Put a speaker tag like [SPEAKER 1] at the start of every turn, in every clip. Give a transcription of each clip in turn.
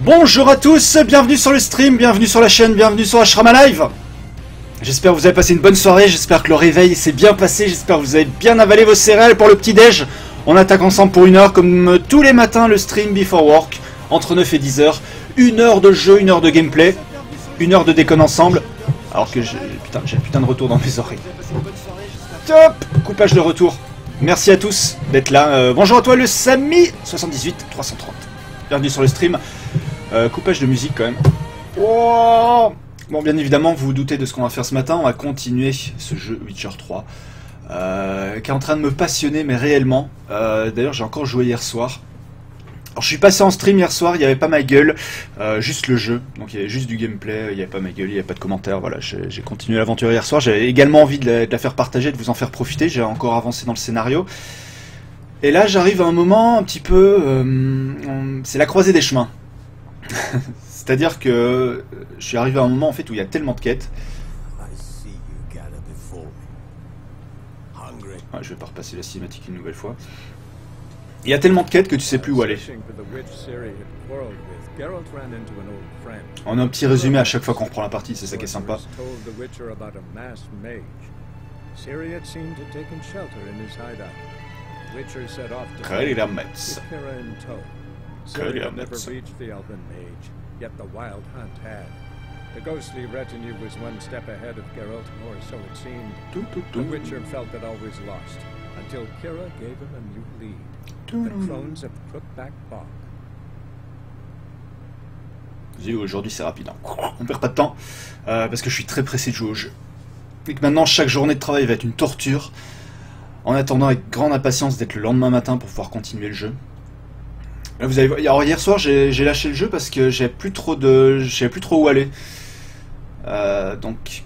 [SPEAKER 1] Bonjour à tous, bienvenue sur le stream, bienvenue sur la chaîne, bienvenue sur Ashrama Live. J'espère que vous avez passé une bonne soirée, j'espère que le réveil s'est bien passé, j'espère que vous avez bien avalé vos céréales pour le petit-déj. On attaque ensemble pour 1 heure, comme tous les matins, le stream Before Work, entre 9 et 10 heures. 1 heure de jeu, 1 heure de gameplay, 1 heure de déconne ensemble. Alors que j'ai un putain de retour dans mes oreilles. Top, coupage de retour. Merci à tous d'être là. Bonjour à toi le Samy 78330. Bienvenue sur le stream. Coupage de musique quand même. Oh, bon, bien évidemment, vous vous doutez de ce qu'on va faire ce matin. On va continuer ce jeu Witcher 3. Qui est en train de me passionner, mais réellement. D'ailleurs, j'ai encore joué hier soir. Alors, je suis passé en stream hier soir, il n'y avait pas ma gueule, juste le jeu. Donc, il y avait juste du gameplay, il n'y avait pas ma gueule, il n'y avait pas de commentaires. Voilà, j'ai continué l'aventure hier soir. J'avais également envie de la faire partager, de vous en faire profiter. J'ai encore avancé dans le scénario. Et là, j'arrive à un moment un petit peu... c'est la croisée des chemins. C'est-à-dire que je suis arrivé à un moment en fait où il y a tellement de quêtes. Ouais, je vais pas repasser la cinématique une nouvelle fois. Il y a tellement de quêtes que tu sais plus où aller. On a un petit résumé à chaque fois qu'on reprend la partie, c'est ça qui est sympa.
[SPEAKER 2] Yet the wild hunt had. The ghostly retinue was one step ahead of Geralt, or so it seemed. The Witcher felt it always lost, until Kira gave him a new lead. The Crones of Crookback Bog.
[SPEAKER 1] Aujourd'hui c'est rapide, hein. On perd pas de temps, parce que je suis très pressé de jouer au jeu. Et que maintenant chaque journée de travail va être une torture, en attendant avec grande impatience d'être le lendemain matin pour pouvoir continuer le jeu. Vous avez... Alors hier soir j'ai lâché le jeu parce que j'avais plus trop où aller. Donc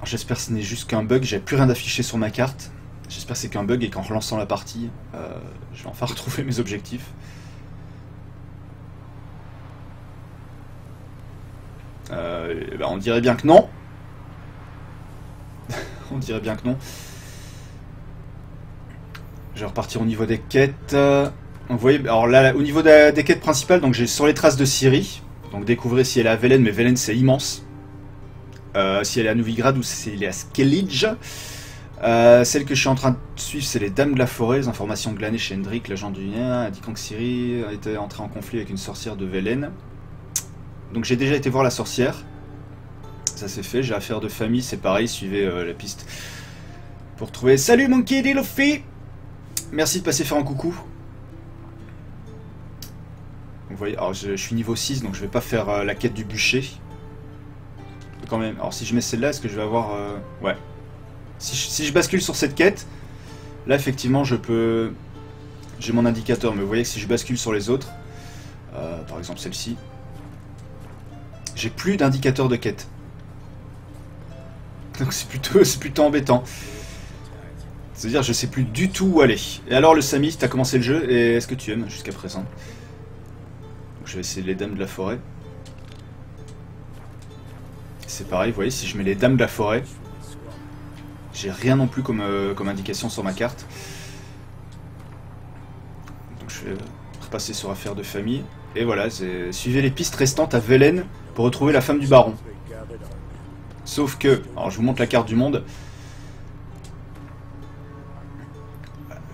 [SPEAKER 1] j'espère que ce n'est juste qu'un bug, j'avais plus rien d'affiché sur ma carte. J'espère que c'est qu'un bug et qu'en relançant la partie, je vais enfin retrouver mes objectifs. Ben on dirait bien que non. On dirait bien que non. Je vais repartir au niveau des quêtes. Donc vous voyez, alors là, au niveau des quêtes principales, donc j'ai sur les traces de Ciri. Donc découvrez si elle est à Velen, mais Velen c'est immense. Si elle est à Novigrad ou si elle est à Skellige. Celle que je suis en train de suivre, c'est les Dames de la Forêt. Les informations glanées chez Hendrik, l'agent du Lien, indiquant que Ciri était entrée en conflit avec une sorcière de Velen. Donc j'ai déjà été voir la sorcière. Ça c'est fait, j'ai affaire de famille, c'est pareil, suivez la piste. Pour trouver... Salut Monkey D. Luffy. Merci de passer faire un coucou. Vous voyez, alors je suis niveau 6, donc je vais pas faire la quête du bûcher. Quand même, alors si je mets celle-là, est-ce que je vais avoir... Ouais. Si je bascule sur cette quête, là effectivement je peux... J'ai mon indicateur, mais vous voyez que si je bascule sur les autres, par exemple celle-ci, j'ai plus d'indicateur de quête. Donc c'est plutôt embêtant. C'est-à-dire je sais plus du tout où aller. Et alors le Samy, t'as commencé le jeu, et est-ce que tu aimes jusqu'à présent? Je vais essayer les Dames de la Forêt. C'est pareil, vous voyez, si je mets les Dames de la Forêt, j'ai rien non plus comme indication sur ma carte. Donc je vais repasser sur affaires de famille. Et voilà, suivez les pistes restantes à Velen pour retrouver la femme du baron. Sauf que, alors je vous montre la carte du monde.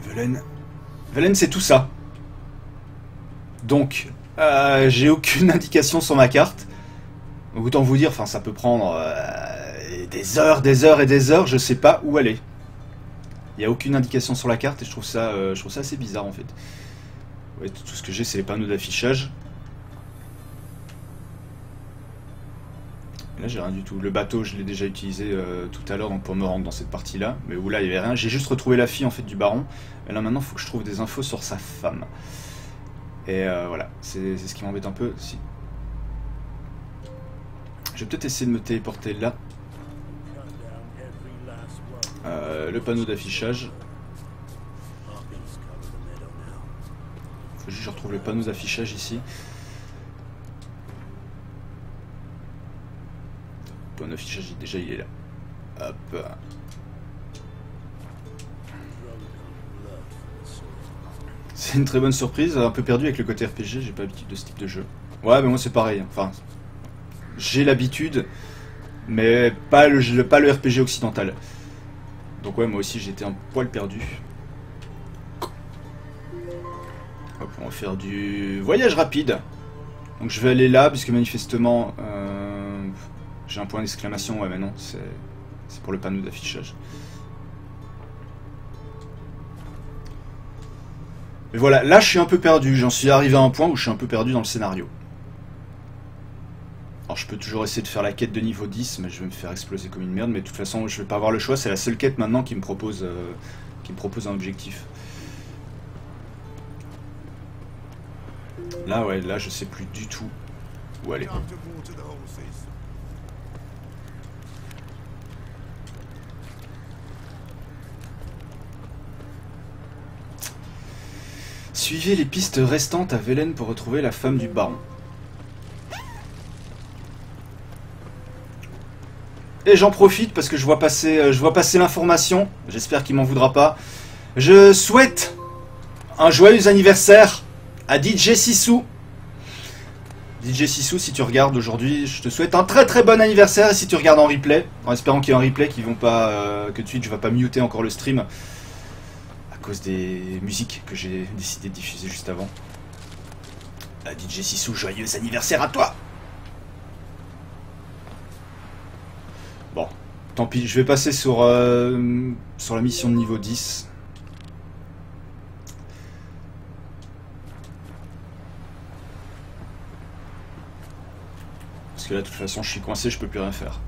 [SPEAKER 1] Velen c'est tout ça. Donc... j'ai aucune indication sur ma carte. Autant vous dire, enfin ça peut prendre des heures et des heures, je sais pas où aller. Il n'y a aucune indication sur la carte et je trouve ça assez bizarre en fait. Ouais, tout ce que j'ai c'est les panneaux d'affichage. Là j'ai rien du tout. Le bateau je l'ai déjà utilisé tout à l'heure donc pour me rendre dans cette partie là. Mais où là il n'y avait rien. J'ai juste retrouvé la fille en fait du baron. Et là maintenant il faut que je trouve des infos sur sa femme. Et voilà, c'est ce qui m'embête un peu. Si. Je vais peut-être essayer de me téléporter là. Le panneau d'affichage. Faut juste que je retrouve le panneau d'affichage ici. Le panneau d'affichage, déjà il est là. Hop. C'est une très bonne surprise, un peu perdu avec le côté RPG, j'ai pas l'habitude de ce type de jeu. Ouais, mais moi c'est pareil, enfin, j'ai l'habitude, mais pas le RPG occidental. Donc ouais, moi aussi j'étais un poil perdu. Hop, on va faire du voyage rapide. Donc je vais aller là, puisque manifestement, j'ai un point d'exclamation, ouais mais non, c'est pour le panneau d'affichage. Et voilà, là je suis un peu perdu, j'en suis arrivé à un point où je suis un peu perdu dans le scénario. Alors je peux toujours essayer de faire la quête de niveau 10, mais je vais me faire exploser comme une merde, mais de toute façon je vais pas avoir le choix, c'est la seule quête maintenant qui me propose un objectif. Là ouais, là je sais plus du tout où aller. Suivez les pistes restantes à Velen pour retrouver la femme du baron. Et j'en profite parce que je vois passer l'information. J'espère qu'il m'en voudra pas. Je souhaite un joyeux anniversaire à DJ Sissou. DJ Sissou, si tu regardes aujourd'hui, je te souhaite un très très bon anniversaire. Et si tu regardes en replay, en espérant qu'il y ait un replay, qu'ils vont pas, que Twitch va pas muter encore le stream. À cause des musiques que j'ai décidé de diffuser juste avant. DJ Sissou, joyeux anniversaire à toi! Bon, tant pis, je vais passer sur la mission de niveau 10. Parce que là, de toute façon, je suis coincé, je peux plus rien faire.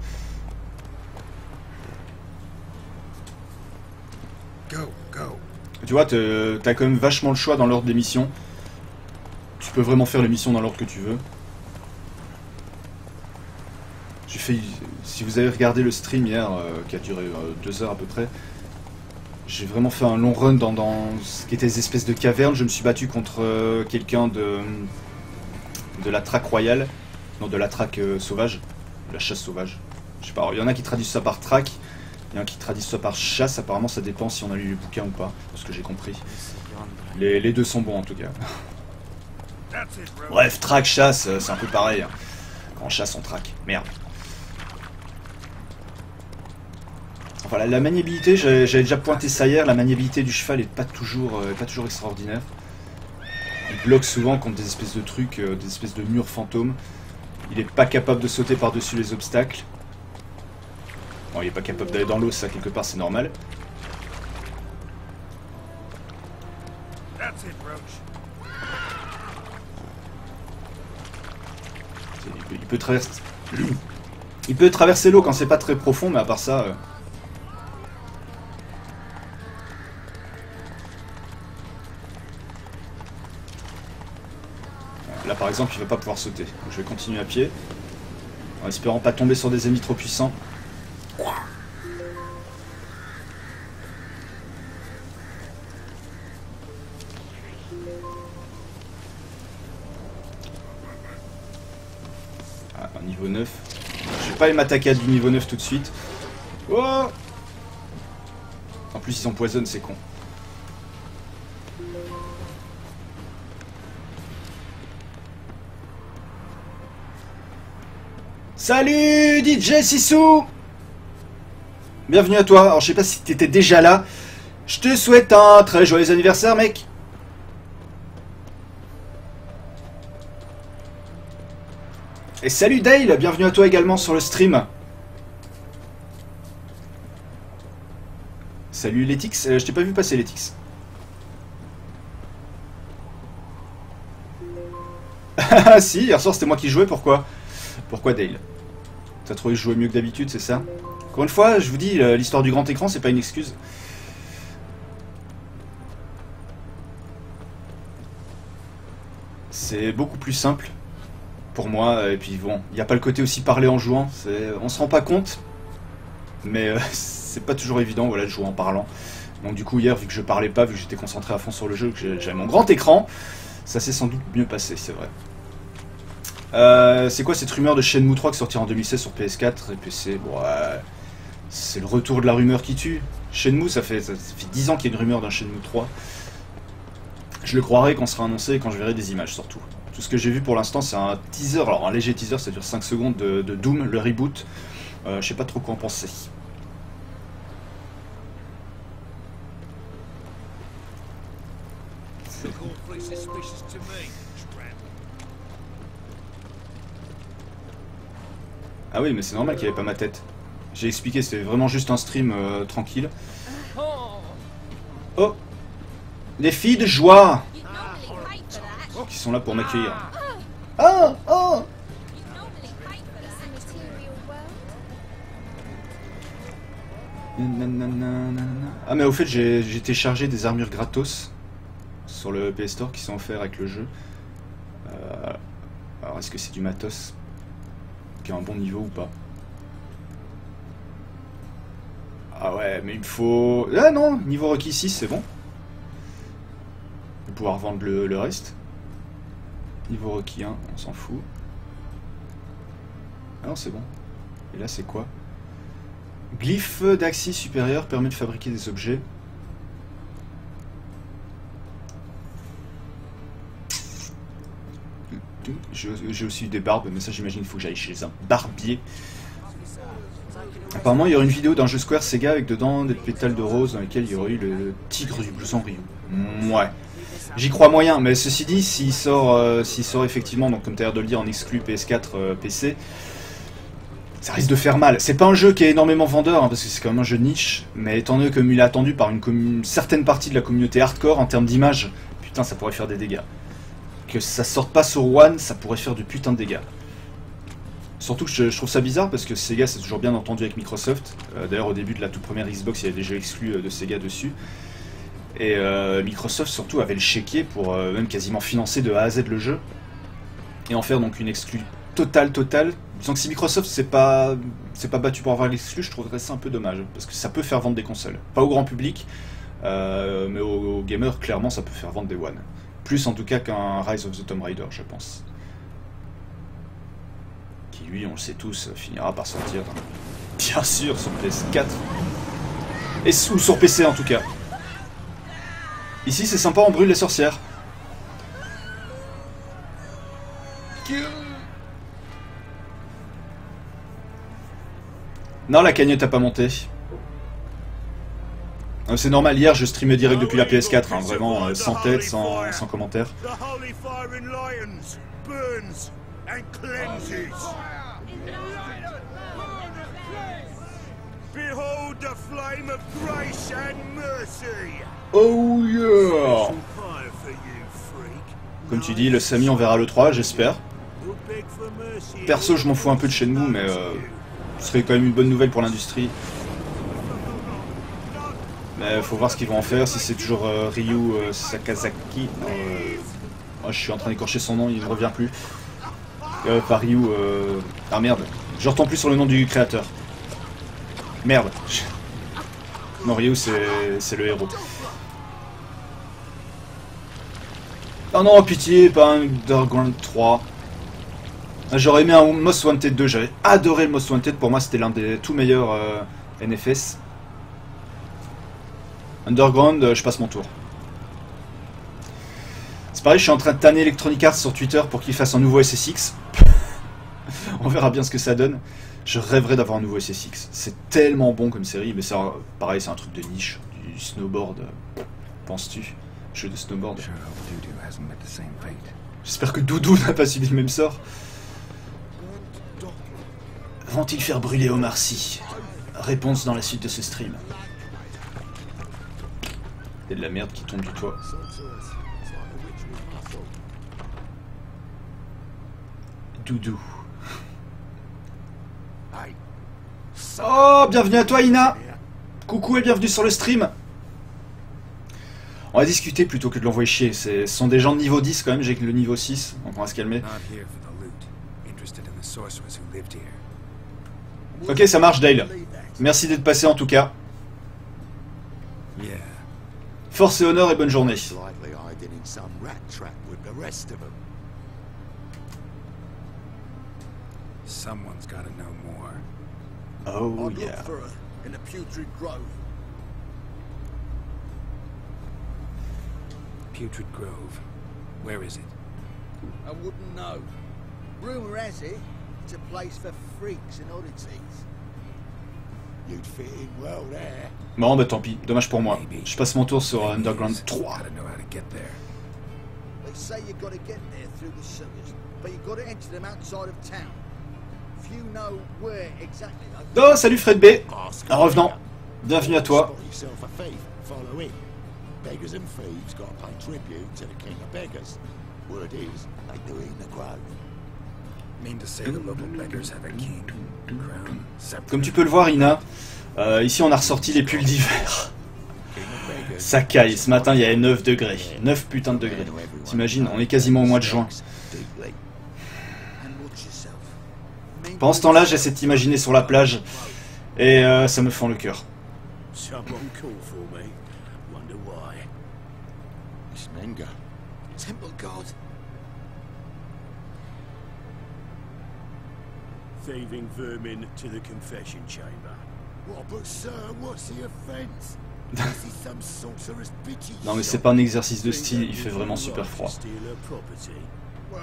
[SPEAKER 3] Go, go.
[SPEAKER 1] Tu vois, t'as quand même vachement le choix dans l'ordre des missions. Tu peux vraiment faire les missions dans l'ordre que tu veux. J'ai fait, si vous avez regardé le stream hier, qui a duré 2 heures à peu près, j'ai vraiment fait un long run dans ce qui était des espèces de cavernes. Je me suis battu contre quelqu'un de la traque royale, non de la traque sauvage, de la chasse sauvage. Je sais pas, il y en a qui traduisent ça par traque. Il y en a qui traduisent ça par chasse, apparemment ça dépend si on a lu les bouquins ou pas, de ce que j'ai compris. Les deux sont bons en tout cas. Bref, traque, chasse, c'est un peu pareil. Quand on chasse, on traque. Merde. Enfin, la maniabilité, j'avais déjà pointé ça hier, la maniabilité du cheval est pas toujours extraordinaire. Il bloque souvent contre des espèces de trucs, des espèces de murs fantômes. Il est pas capable de sauter par-dessus les obstacles. Bon, il est pas capable d'aller dans l'eau, ça quelque part c'est normal. Il peut traverser l'eau quand c'est pas très profond, mais à part ça... Là par exemple il va pas pouvoir sauter. Donc, je vais continuer à pied. En espérant pas tomber sur des ennemis trop puissants. Ah, un niveau 9. Je vais pas aller m'attaquer à du niveau 9 tout de suite. Oh, en plus ils empoisonnent, c'est con. Salut DJ Sissou! Bienvenue à toi. Alors je sais pas si t'étais déjà là. Je te souhaite un très joyeux anniversaire, mec. Et salut Dale, bienvenue à toi également sur le stream. Salut Letix, je t'ai pas vu passer Letix. Ah si, hier soir c'était moi qui jouais, pourquoi? Pourquoi Dale? T'as trouvé que je jouais mieux que d'habitude, c'est ça? Encore une fois, je vous dis, l'histoire du grand écran, c'est pas une excuse. C'est beaucoup plus simple pour moi, et puis bon, il n'y a pas le côté aussi parler en jouant, on se rend pas compte, mais c'est pas toujours évident, voilà, de jouer en parlant. Donc du coup, hier, vu que je parlais pas, vu que j'étais concentré à fond sur le jeu, que j'avais mon grand écran, ça s'est sans doute mieux passé, c'est vrai. C'est quoi cette rumeur de Shenmue 3 qui sortira en 2016 sur PS4 et PC? Bon, c'est le retour de la rumeur qui tue. Shenmue, ça fait 10 ans qu'il y a une rumeur d'un Shenmue 3. Je le croirai quand sera annoncé et quand je verrai des images surtout. Tout ce que j'ai vu pour l'instant c'est un teaser, alors un léger teaser, ça dure 5 secondes de Doom, le reboot. Je sais pas trop quoi en penser. Ah oui mais c'est normal qu'il n'y avait pas ma tête. J'ai expliqué, c'était vraiment juste un stream tranquille. Oh, les filles de joie qui sont là pour m'accueillir. Ah, oh. Ah mais au fait j'ai téléchargé des armures gratos sur le PS Store qui sont offerts avec le jeu. Alors est-ce que c'est du matos qui a un bon niveau ou pas? Ah ouais mais il me faut... Ah non, niveau requis 6 c'est bon. Je vais pouvoir vendre le reste. Niveau requis 1, on s'en fout. Ah non c'est bon. Et là c'est quoi? Glyphe d'axis supérieur permet de fabriquer des objets. J'ai aussi eu des barbes, mais ça j'imagine il faut que j'aille chez un barbier. Apparemment il y aurait une vidéo d'un jeu Square Sega avec dedans des pétales de rose dans lesquels il y aurait eu le tigre du blouson Ryu. Ouais. J'y crois moyen, mais ceci dit, s'il sort effectivement, donc comme tu as l'air de le dire, en exclu PS4 PC, ça risque de faire mal. C'est pas un jeu qui est énormément vendeur, hein, parce que c'est quand même un jeu de niche, mais étant donné comme il est attendu par une certaine partie de la communauté hardcore en termes d'image, putain ça pourrait faire des dégâts. Que ça sorte pas sur One, ça pourrait faire du putain de dégâts. Surtout que je trouve ça bizarre parce que Sega c'est toujours bien entendu avec Microsoft. D'ailleurs au début de la toute première Xbox il y avait des jeux exclus de Sega dessus. Et Microsoft surtout avait le chéquier pour même quasiment financer de A à Z le jeu. Et en faire donc une exclue totale. Disons que si Microsoft c'est pas battu pour avoir l'exclu, je trouverais ça un peu dommage. Parce que ça peut faire vendre des consoles. Pas au grand public, mais aux gamers clairement ça peut faire vendre des One. Plus en tout cas qu'un Rise of the Tomb Raider je pense. Qui lui, on le sait tous, finira par sortir bien sûr sur PS4. Ou sur PC en tout cas. Ici c'est sympa, on brûle les sorcières. Non, la cagnotte a pas monté. C'est normal, hier je streamais direct depuis la PS4, hein, vraiment sans tête, sans commentaire. Oh yeah! Comme tu dis, le Samy on verra le 3, j'espère. Perso je m'en fous un peu de Shenmue, mais ce serait quand même une bonne nouvelle pour l'industrie. Mais faut voir ce qu'ils vont en faire, si c'est toujours Ryu Sakazaki. Oh, je suis en train d'écorcher son nom, il ne revient plus. Pas Ryu... Ah merde, je retombe plus sur le nom du créateur. Merde. Non, Ryu c'est le héros. Oh non, pitié, pas un Underground 3. J'aurais aimé un Most Wanted 2, j'avais adoré le Most Wanted, pour moi c'était l'un des tout meilleurs NFS. Underground, je passe mon tour. C'est pareil, je suis en train de tanner Electronic Arts sur Twitter pour qu'il fasse un nouveau SSX. On verra bien ce que ça donne. Je rêverais d'avoir un nouveau SSX. C'est tellement bon comme série, mais c'est pareil, c'est un truc de niche, du snowboard. Penses-tu? Jeu de snowboard. J'espère que Doudou n'a pas subi le même sort. Vont-ils faire brûler Omar Sy? Réponse dans la suite de ce stream. Il y a de la merde qui tombe du toit. Doudou. Oh, bienvenue à toi Ina. Coucou et bienvenue sur le stream. On va discuter plutôt que de l'envoyer chier. Ce sont des gens de niveau 10 quand même, j'ai le niveau 6, donc on va se calmer. Ok, ça marche Dale. Merci d'être passé en tout cas. Force et honneur et bonne journée. Oh yeah.
[SPEAKER 3] Putrid Grove. Where is it?
[SPEAKER 4] I wouldn't know. Rumor has it, it's a place for freaks and oddities. You'd fit in well there.
[SPEAKER 1] Bon, bah tant pis, dommage pour moi. Je passe mon tour sur Underground 3.
[SPEAKER 3] Gotta know how to get there.
[SPEAKER 4] They say you gotta get there through the sewers, but you gotta enter them outside of town. If you know where exactly.
[SPEAKER 1] Oh, salut Fred B. Un revenant. Bienvenue à toi.
[SPEAKER 5] Beggars and thieves got to pay tribute to the king of beggars. Word is, they do it in the grove.
[SPEAKER 3] Mean to say the local beggars have a king, crown, scepter.
[SPEAKER 1] Comme tu peux le voir, Ina, ici on a ressorti les pulls d'hiver. Ça caille, ce matin il y avait 9 degrés. 9 putains de degrés. T'imagines, on est quasiment au mois de juin. Pendant ce temps-là, j'essaie de t'imaginer sur la plage. Et ça me fend le cœur.
[SPEAKER 5] Temple God.
[SPEAKER 6] Thieving vermin to the confession chamber.
[SPEAKER 5] What, but sir, what's the offence? This is some sorcerer's bitchy.
[SPEAKER 1] Non mais c'est pas un exercice de style, il fait vraiment super froid.
[SPEAKER 4] Well,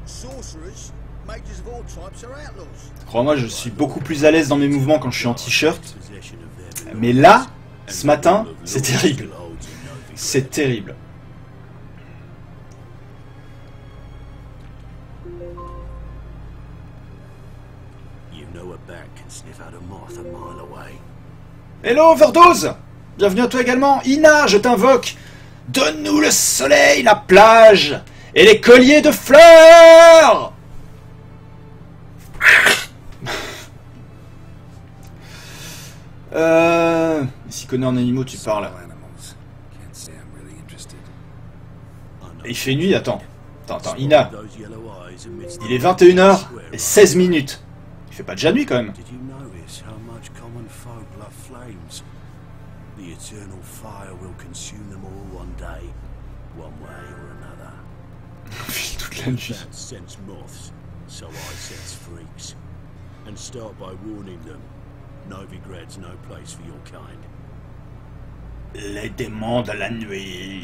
[SPEAKER 4] sorcerers, mages of all types are outlaws.
[SPEAKER 1] Crois-moi, je suis beaucoup plus à l'aise dans mes mouvements quand je suis en t-shirt. Mais là, ce matin, c'est terrible. C'est terrible. Hello Overdose! Bienvenue à toi également. Ina, je t'invoque. Donne-nous le soleil, la plage et les colliers de fleurs. Si connais en animaux tu parles. Il fait nuit, attends, Ina. Il est 21h et 16 minutes. Il fait pas déjà nuit quand même.
[SPEAKER 6] The eternal fire will consume them all one day, one way or another.
[SPEAKER 1] Toute la nuit.
[SPEAKER 6] Sense moths, so I sense freaks. And start by warning them. Novigrad's no place for your kind.
[SPEAKER 1] Les démons de la nuit.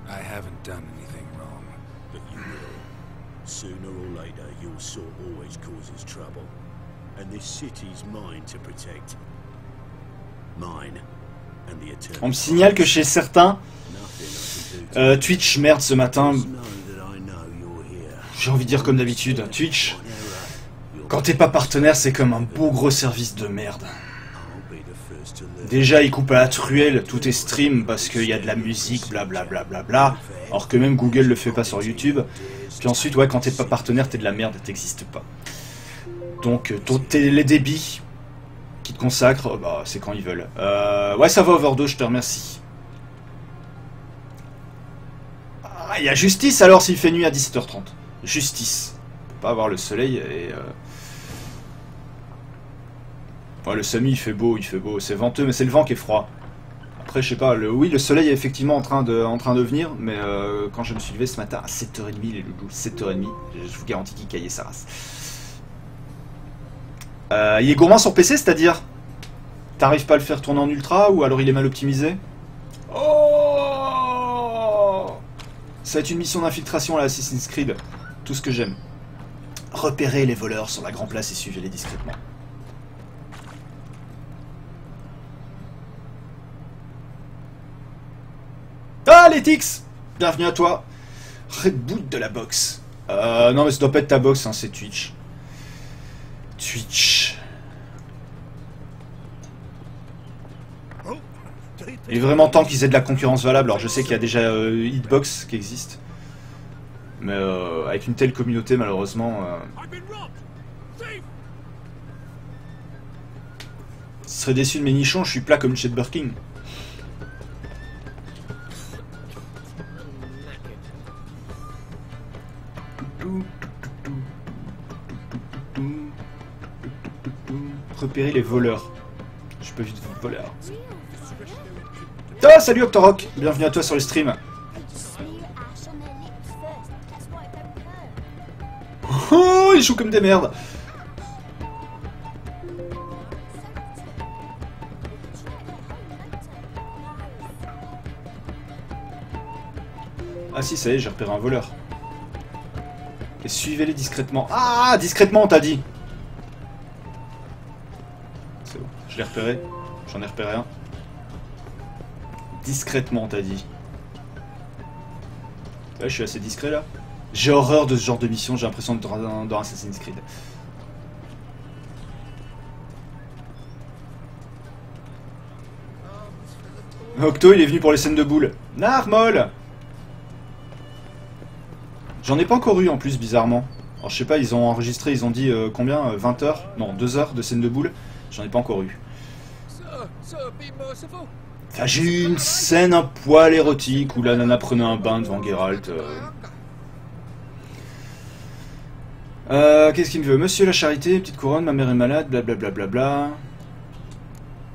[SPEAKER 3] I haven't done anything wrong.
[SPEAKER 6] But you will. Sooner or later, your sort always causes trouble. And this city's mine to protect. On me signale que chez certains,
[SPEAKER 1] Twitch, merde ce matin. J'ai envie de dire comme d'habitude, Twitch, quand t'es pas partenaire, c'est comme un beau gros service de merde. Déjà, ils coupent à la truelle tous tes streams parce qu'il y a de la musique, blablabla, alors que même Google le fait pas sur YouTube. Puis ensuite, ouais, quand t'es pas partenaire, t'es de la merde, t'existes pas. Donc, les débits qui te consacrent, bah, c'est quand ils veulent. Ouais, ça va, Overdose, je te remercie. Ah, il y a Justice alors s'il fait nuit à 17h30. Justice. On peut pas avoir le soleil et... Ouais, le samedi il fait beau, c'est venteux, mais c'est le vent qui est froid. Après, je sais pas, oui, le soleil est effectivement en train de venir, mais quand je me suis levé ce matin à 7h30, les loulous, 7h30, je vous garantis qu'il caillait sa race. Il est gourmand sur PC, c'est-à-dire t'arrives pas à le faire tourner en ultra ou alors il est mal optimisé? Oh, ça va être une mission d'infiltration à Assassin's Creed. Tout ce que j'aime. Repérez les voleurs sur la grande place et suivez-les discrètement. Ah, Letix! Bienvenue à toi. Reboot de la box. Non mais ça doit pas être ta box, hein, c'est Twitch. Il est vraiment temps qu'ils aient de la concurrence valable. Alors je sais qu'il y a déjà Hitbox qui existe. Mais avec une telle communauté malheureusement... Je serais déçu de mes nichons, je suis plat comme Chet Burking. Repérer les voleurs. Je peux vite voleur. Ah, salut Octorok, bienvenue à toi sur le stream. Oh, ils jouent comme des merdes. Ah si, ça y est, j'ai repéré un voleur. Et suivez-les discrètement. Ah, discrètement, on t'a dit. C'est bon, je l'ai repéré. J'en ai repéré un. Discrètement, on t'a dit. Ouais, je suis assez discret là. J'ai horreur de ce genre de mission, j'ai l'impression d'être dans Assassin's Creed. Octo, il est venu pour les scènes de boules. Narmol! J'en ai pas encore eu en plus, bizarrement. Alors je sais pas, ils ont enregistré, ils ont dit combien 20 heures? Non, 2 heures de scènes de boules. J'en ai pas encore eu. Enfin, j'ai eu une scène un poil érotique où la nana prenait un bain devant Geralt. Qu'est-ce qu'il me veut? Monsieur la charité, petite couronne, ma mère est malade, blablabla. Bla.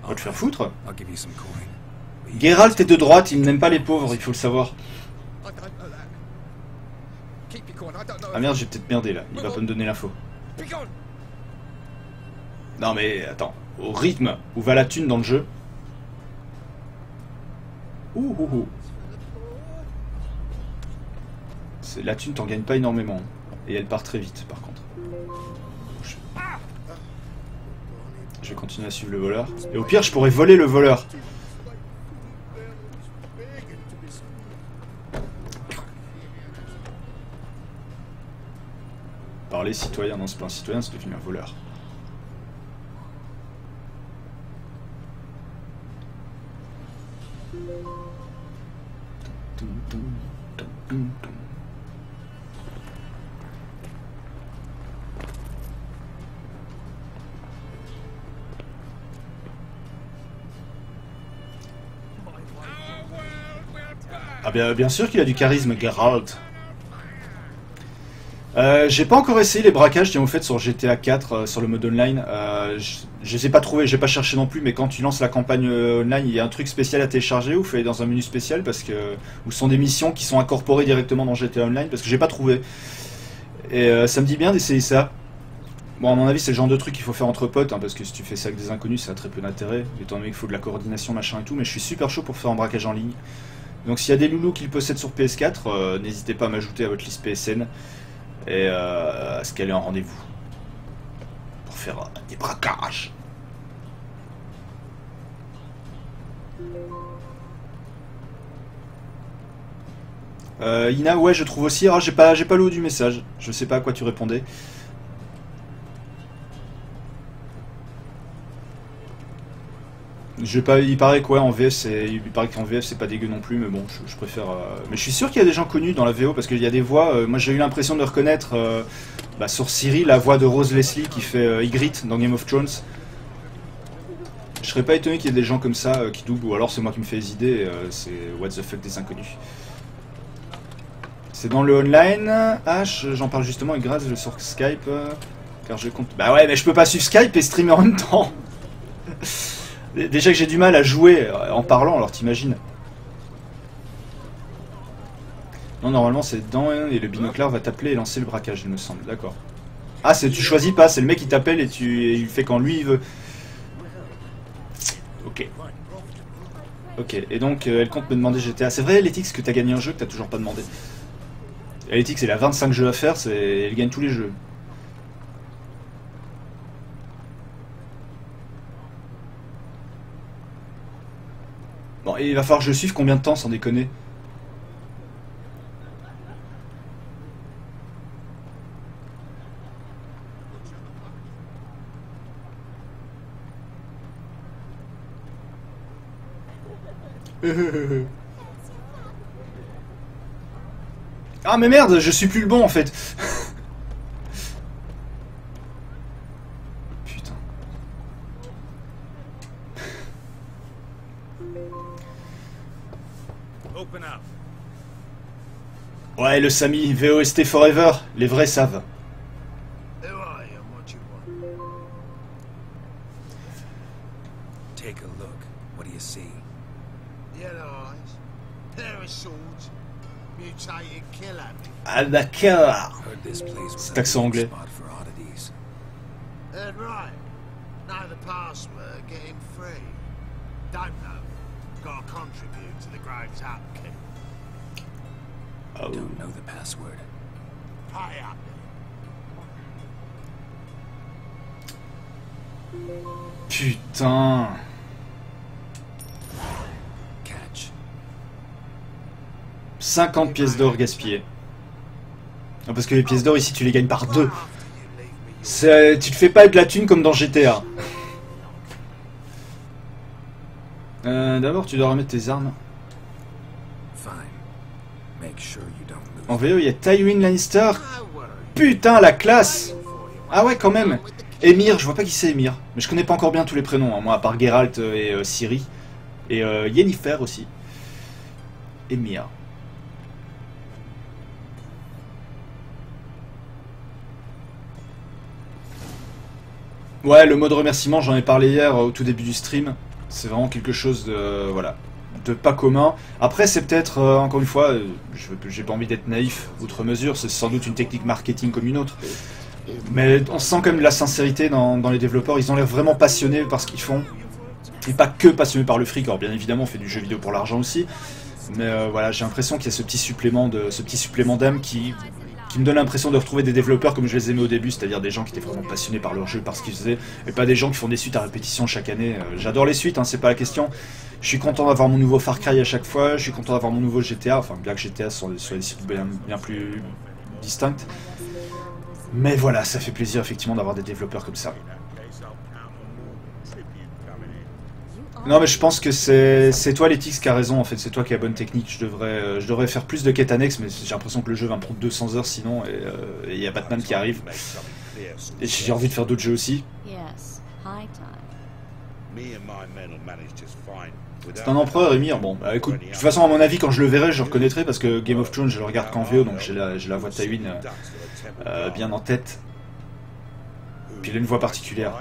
[SPEAKER 1] On va te faire foutre. Geralt est de droite, il n'aime pas les pauvres, il faut le savoir. Ah merde, j'ai peut-être merdé là, il va pas me donner l'info. Non mais attends, au rythme où va la thune dans le jeu. Ouh. La thune t'en gagne pas énormément. Et elle part très vite par contre. Je vais continuer à suivre le voleur. Et au pire, je pourrais voler le voleur. Parler citoyen, non c'est pas un citoyen, c'est devenu un voleur. Ah bien sûr qu'il a du charisme, Geralt. J'ai pas encore essayé les braquages qui ont fait sur GTA 4 sur le mode online. Je les ai pas trouvés, j'ai pas cherché non plus, mais quand tu lances la campagne online, il y a un truc spécial à télécharger ou faut aller dans un menu spécial parce que où sont des missions qui sont incorporées directement dans GTA Online parce que j'ai pas trouvé. Et ça me dit bien d'essayer ça. Bon, à mon avis, c'est le genre de truc qu'il faut faire entre potes, hein, parce que si tu fais ça avec des inconnus, ça a très peu d'intérêt, étant donné qu'il faut de la coordination, machin et tout. Mais je suis super chaud pour faire un braquage en ligne. Donc s'il y a des loulous qui le possèdent sur PS4, n'hésitez pas à m'ajouter à votre liste PSN. Et à ce qu'elle ait un rendez-vous pour faire des braquages. Ina, ouais, je trouve aussi. Ah, j'ai pas le haut du message. Je sais pas à quoi tu répondais. Il paraît quoi en VF, il paraît qu'en VF c'est pas dégueu non plus, mais bon, je préfère. Mais je suis sûr qu'il y a des gens connus dans la VO parce qu'il y a des voix. Moi j'ai eu l'impression de reconnaître sur Ciri la voix de Rose Leslie qui fait Ygritte dans Game of Thrones. Je serais pas étonné qu'il y ait des gens comme ça qui doublent, ou alors c'est moi qui me fais les idées, c'est what the fuck des inconnus. C'est dans le online. J'en parle justement avec Graz sur Skype, car je compte. Bah ouais, mais je peux pas suivre Skype et streamer en même temps. Déjà que j'ai du mal à jouer en parlant, alors t'imagines. Non, normalement c'est dedans et le binoclard va t'appeler et lancer le braquage, il me semble. D'accord. Ah, tu choisis pas, c'est le mec qui t'appelle et il fait quand lui il veut. Ok. Ok, et donc elle compte me demander GTA. C'est vrai, Letix, que t'as gagné un jeu que t'as toujours pas demandé. Et Letix, elle a 25 jeux à faire, elle gagne tous les jeux. Bon, et il va falloir que je suive combien de temps, sans déconner. Ah mais merde, je suis plus le bon en fait. Putain. Ouais, le Samy, VOST Forever, les vrais savent.
[SPEAKER 3] Take a look. What do you see?
[SPEAKER 4] Yellow eyes, pair of swords, mutated killer.
[SPEAKER 1] Ah d'accord.
[SPEAKER 3] Heard this place was
[SPEAKER 1] Cet accent anglais.
[SPEAKER 3] spot for oddities.
[SPEAKER 4] Heard right. Know the password, get him free. Don't know. Gotta contribute to the Graves upkeep.
[SPEAKER 3] Don't know the password.
[SPEAKER 5] Pay up.
[SPEAKER 1] Putain.
[SPEAKER 3] Catch.
[SPEAKER 1] 50 pièces d'or gaspillées. Non, parce que les pièces d'or ici tu les gagnes par 2. Tu te fais pas de la thune comme dans GTA. D'abord tu dois remettre tes armes.
[SPEAKER 3] Fine. Make sure you don't lose.
[SPEAKER 1] En VO il y a Tywin Lannister. Putain la classe. Ah ouais quand même. Émir, je vois pas qui c'est Émir. Mais je connais pas encore bien tous les prénoms, hein, moi à part Geralt et Ciri. Et Yennefer aussi. Émir. Ouais, le mode remerciement, j'en ai parlé hier au tout début du stream. C'est vraiment quelque chose de, voilà, de pas commun. Après, c'est peut-être, encore une fois, j'ai pas envie d'être naïf outre mesure, c'est sans doute une technique marketing comme une autre. Mais on sent quand même de la sincérité dans les développeurs, ils ont l'air vraiment passionnés par ce qu'ils font. Et pas que passionnés par le fric, alors bien évidemment on fait du jeu vidéo pour l'argent aussi. Mais voilà, j'ai l'impression qu'il y a ce petit supplément d'âme qui me donne l'impression de retrouver des développeurs comme je les aimais au début, c'est-à-dire des gens qui étaient vraiment passionnés par leur jeu, par ce qu'ils faisaient, et pas des gens qui font des suites à répétition chaque année. J'adore les suites, hein, c'est pas la question. Je suis content d'avoir mon nouveau Far Cry à chaque fois, je suis content d'avoir mon nouveau GTA, enfin bien que GTA soit des suites bien plus distinctes. Mais voilà, ça fait plaisir effectivement d'avoir des développeurs comme ça. Non mais je pense que c'est toi Letix qui a raison en fait, c'est toi qui as bonne technique, je devrais faire plus de quêtes annexes mais j'ai l'impression que le jeu va me prendre 200 heures sinon et il y a Batman qui arrive. Et j'ai envie de faire d'autres jeux aussi. C'est un empereur Émir, bon bah écoute, de toute façon à mon avis quand je le verrai je le reconnaîtrai parce que Game of Thrones je le regarde qu'en VO donc j'ai la voix de Tywin bien en tête. Puis il a une voix particulière.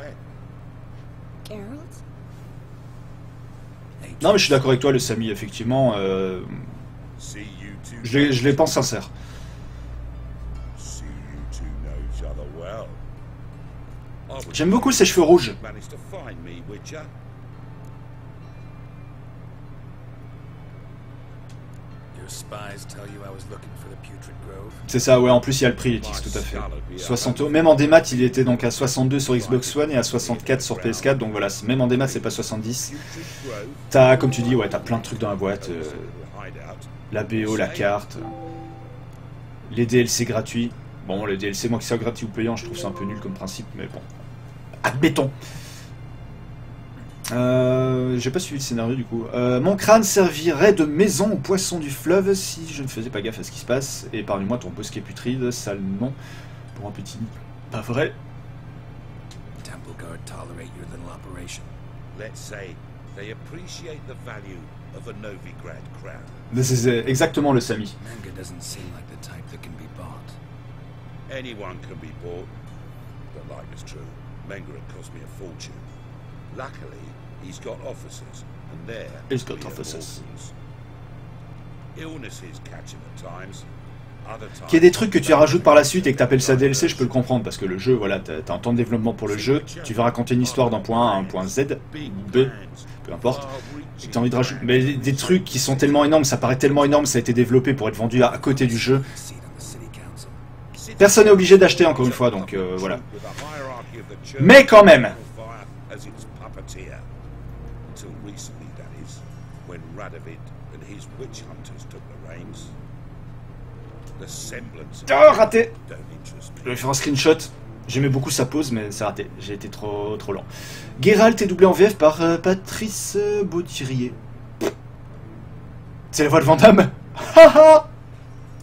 [SPEAKER 1] Non mais je suis d'accord avec toi le Sami, effectivement, je les pense sincères. J'aime beaucoup ses cheveux rouges. C'est ça, ouais, en plus il y a le prix, Letix, tout à fait. 60 €, même en démat il était donc à 62 sur Xbox One et à 64 sur PS4, donc voilà, même en démat c'est pas 70. T'as, comme tu dis, ouais, t'as plein de trucs dans la boîte, la BO, la carte, les DLC gratuits. Bon, les DLC, moi que ça gratuit ou payant, je trouve ça un peu nul comme principe, mais bon, admettons. J'ai pas suivi le scénario du coup. Mon crâne servirait de maison aux poissons du fleuve si je ne faisais pas gaffe à ce qui se passe. Et épargne-moi ton bosquet putride, sale nom. Pour un petit nid. Pas vrai. Mais c'est exactement le Sami.
[SPEAKER 5] Anyone can be bought. The like is true. Manga had cost me a fortune. Luckily, he's got officers, and they're illnesses catch him at times.
[SPEAKER 1] Qu'il y ait des trucs que tu rajoutes par la suite et que tu appelles ça DLC, je peux le comprendre, parce que le jeu, voilà, t'as un temps de développement pour le jeu, tu veux raconter une histoire d'un point A à un point Z, B, peu importe, et t'as envie de rajouter... Mais des trucs qui sont tellement énormes, ça paraît tellement énorme, ça a été développé pour être vendu à côté du jeu. Personne n'est obligé d'acheter, encore une fois, donc voilà. Mais quand même. Oh, raté. Je vais faire un screenshot. J'aimais beaucoup sa pose, mais c'est raté. J'ai été trop lent. Geralt est doublé en VF par Patrice Baudirier. C'est la voix de Van Damme.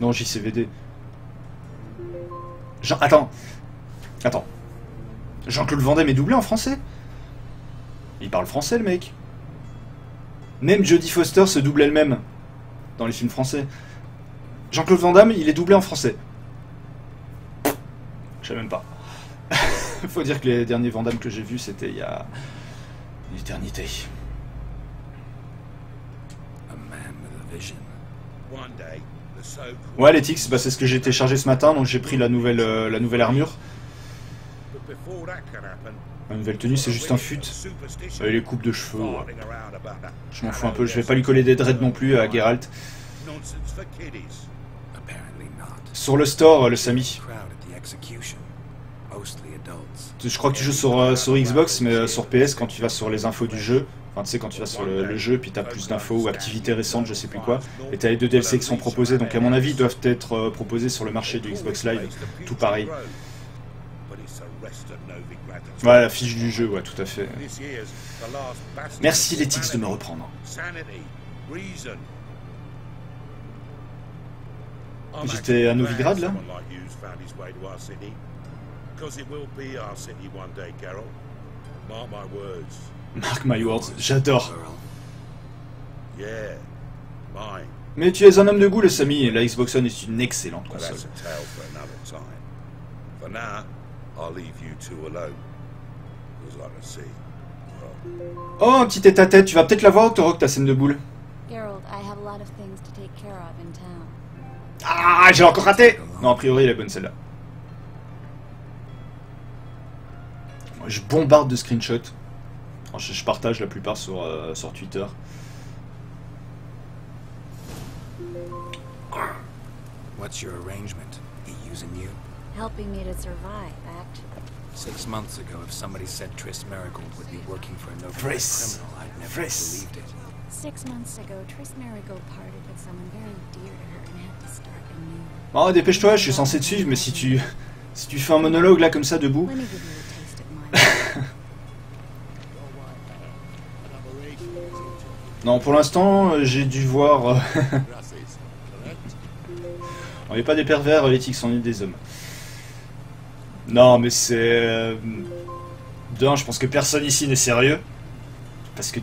[SPEAKER 1] Non, JCVD. Attends. Jean-Claude Van Damme est doublé en français? Il parle français, le mec. Même Jodie Foster se double elle-même dans les films français. Jean-Claude Van Damme, il est doublé en français. Je sais même pas. Faut dire que les derniers Van Damme que j'ai vus, c'était il y a une éternité. Ouais, Letix, bah, c'est ce que j'ai téléchargé ce matin, donc j'ai pris la nouvelle armure. La nouvelle tenue, c'est juste un fut. Et les coupes de cheveux, ouais. Je m'en fous un peu, je vais pas lui coller des dreads non plus à Geralt.
[SPEAKER 3] Apparently not.
[SPEAKER 1] Sur le store, le Samy.
[SPEAKER 3] Crowd at the execution, mostly adults.
[SPEAKER 1] Je crois que tu joues sur Xbox, mais sur PS, quand tu vas sur les infos du jeu, enfin tu sais, quand tu vas sur le jeu, puis t'as plus d'infos ou activités récentes, je sais plus quoi, et t'as les 2 DLC qui sont proposés, donc à mon avis, ils doivent être proposés sur le marché du Xbox Live, tout pareil. Voilà, la fiche du jeu, ouais, tout à fait. Merci Letix de me reprendre. J'étais à Novigrad, là? Mark my words, j'adore. Mais tu es un homme de goût, le Samy, et la Xbox One est une excellente console. Oh, un petit tête-à-tête, tu vas peut-être la voir, Octorok, ta scène de boule. Ah, j'ai encore raté! Non, a priori, elle est bonne celle-là. Je bombarde de screenshots. Je partage la plupart sur Twitter.
[SPEAKER 3] What's your arrangement? He using you?
[SPEAKER 7] Helping me to survive, act.
[SPEAKER 3] 6 months ago, if somebody said Triss Merigold would be working for a no-fly
[SPEAKER 1] Triss.
[SPEAKER 3] criminal, I'd never believed it.
[SPEAKER 7] 6 months ago, Triss Merigold parted with someone very dear to her and had to start anew.
[SPEAKER 1] Oh, dépêche-toi, je suis censé te suivre, mais si tu fais un monologue là comme ça debout.
[SPEAKER 7] Let me give you a taste of mine.
[SPEAKER 1] Non, pour l'instant, j'ai dû voir. On n'est pas des pervers, Letix, on est des hommes. Non, mais c'est. D'un, je pense que personne ici n'est sérieux. Parce que.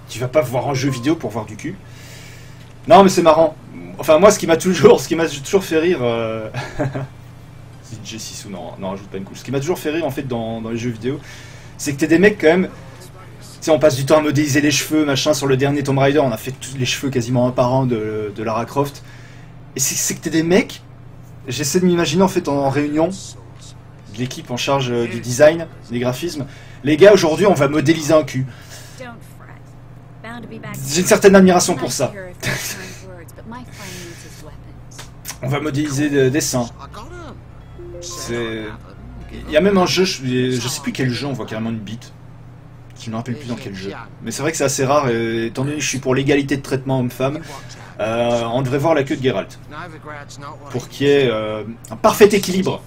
[SPEAKER 1] Tu vas pas voir un jeu vidéo pour voir du cul. Non, mais c'est marrant. Enfin, moi, ce qui m'a toujours fait rire. C'est J6 ou non, rajoute pas une couche. Ce qui m'a toujours fait rire, en fait, dans les jeux vidéo, c'est que t'es des mecs, quand même. Tu sais, on passe du temps à modéliser les cheveux, machin. Sur le dernier Tomb Raider, on a fait tous les cheveux quasiment un par un de Lara Croft. Et c'est que t'es des mecs. J'essaie de m'imaginer en fait en réunion de l'équipe en charge du design, des graphismes. Les gars, aujourd'hui, on va modéliser un cul. J'ai une certaine admiration pour ça. On va modéliser des seins. Il y a même un jeu, je sais plus quel jeu, on voit carrément une bite. Je ne me rappelle plus dans quel jeu. Mais c'est vrai que c'est assez rare, et étant donné que je suis pour l'égalité de traitement homme-femme, on devrait voir la queue de Geralt. Pour qu'il y ait un parfait équilibre.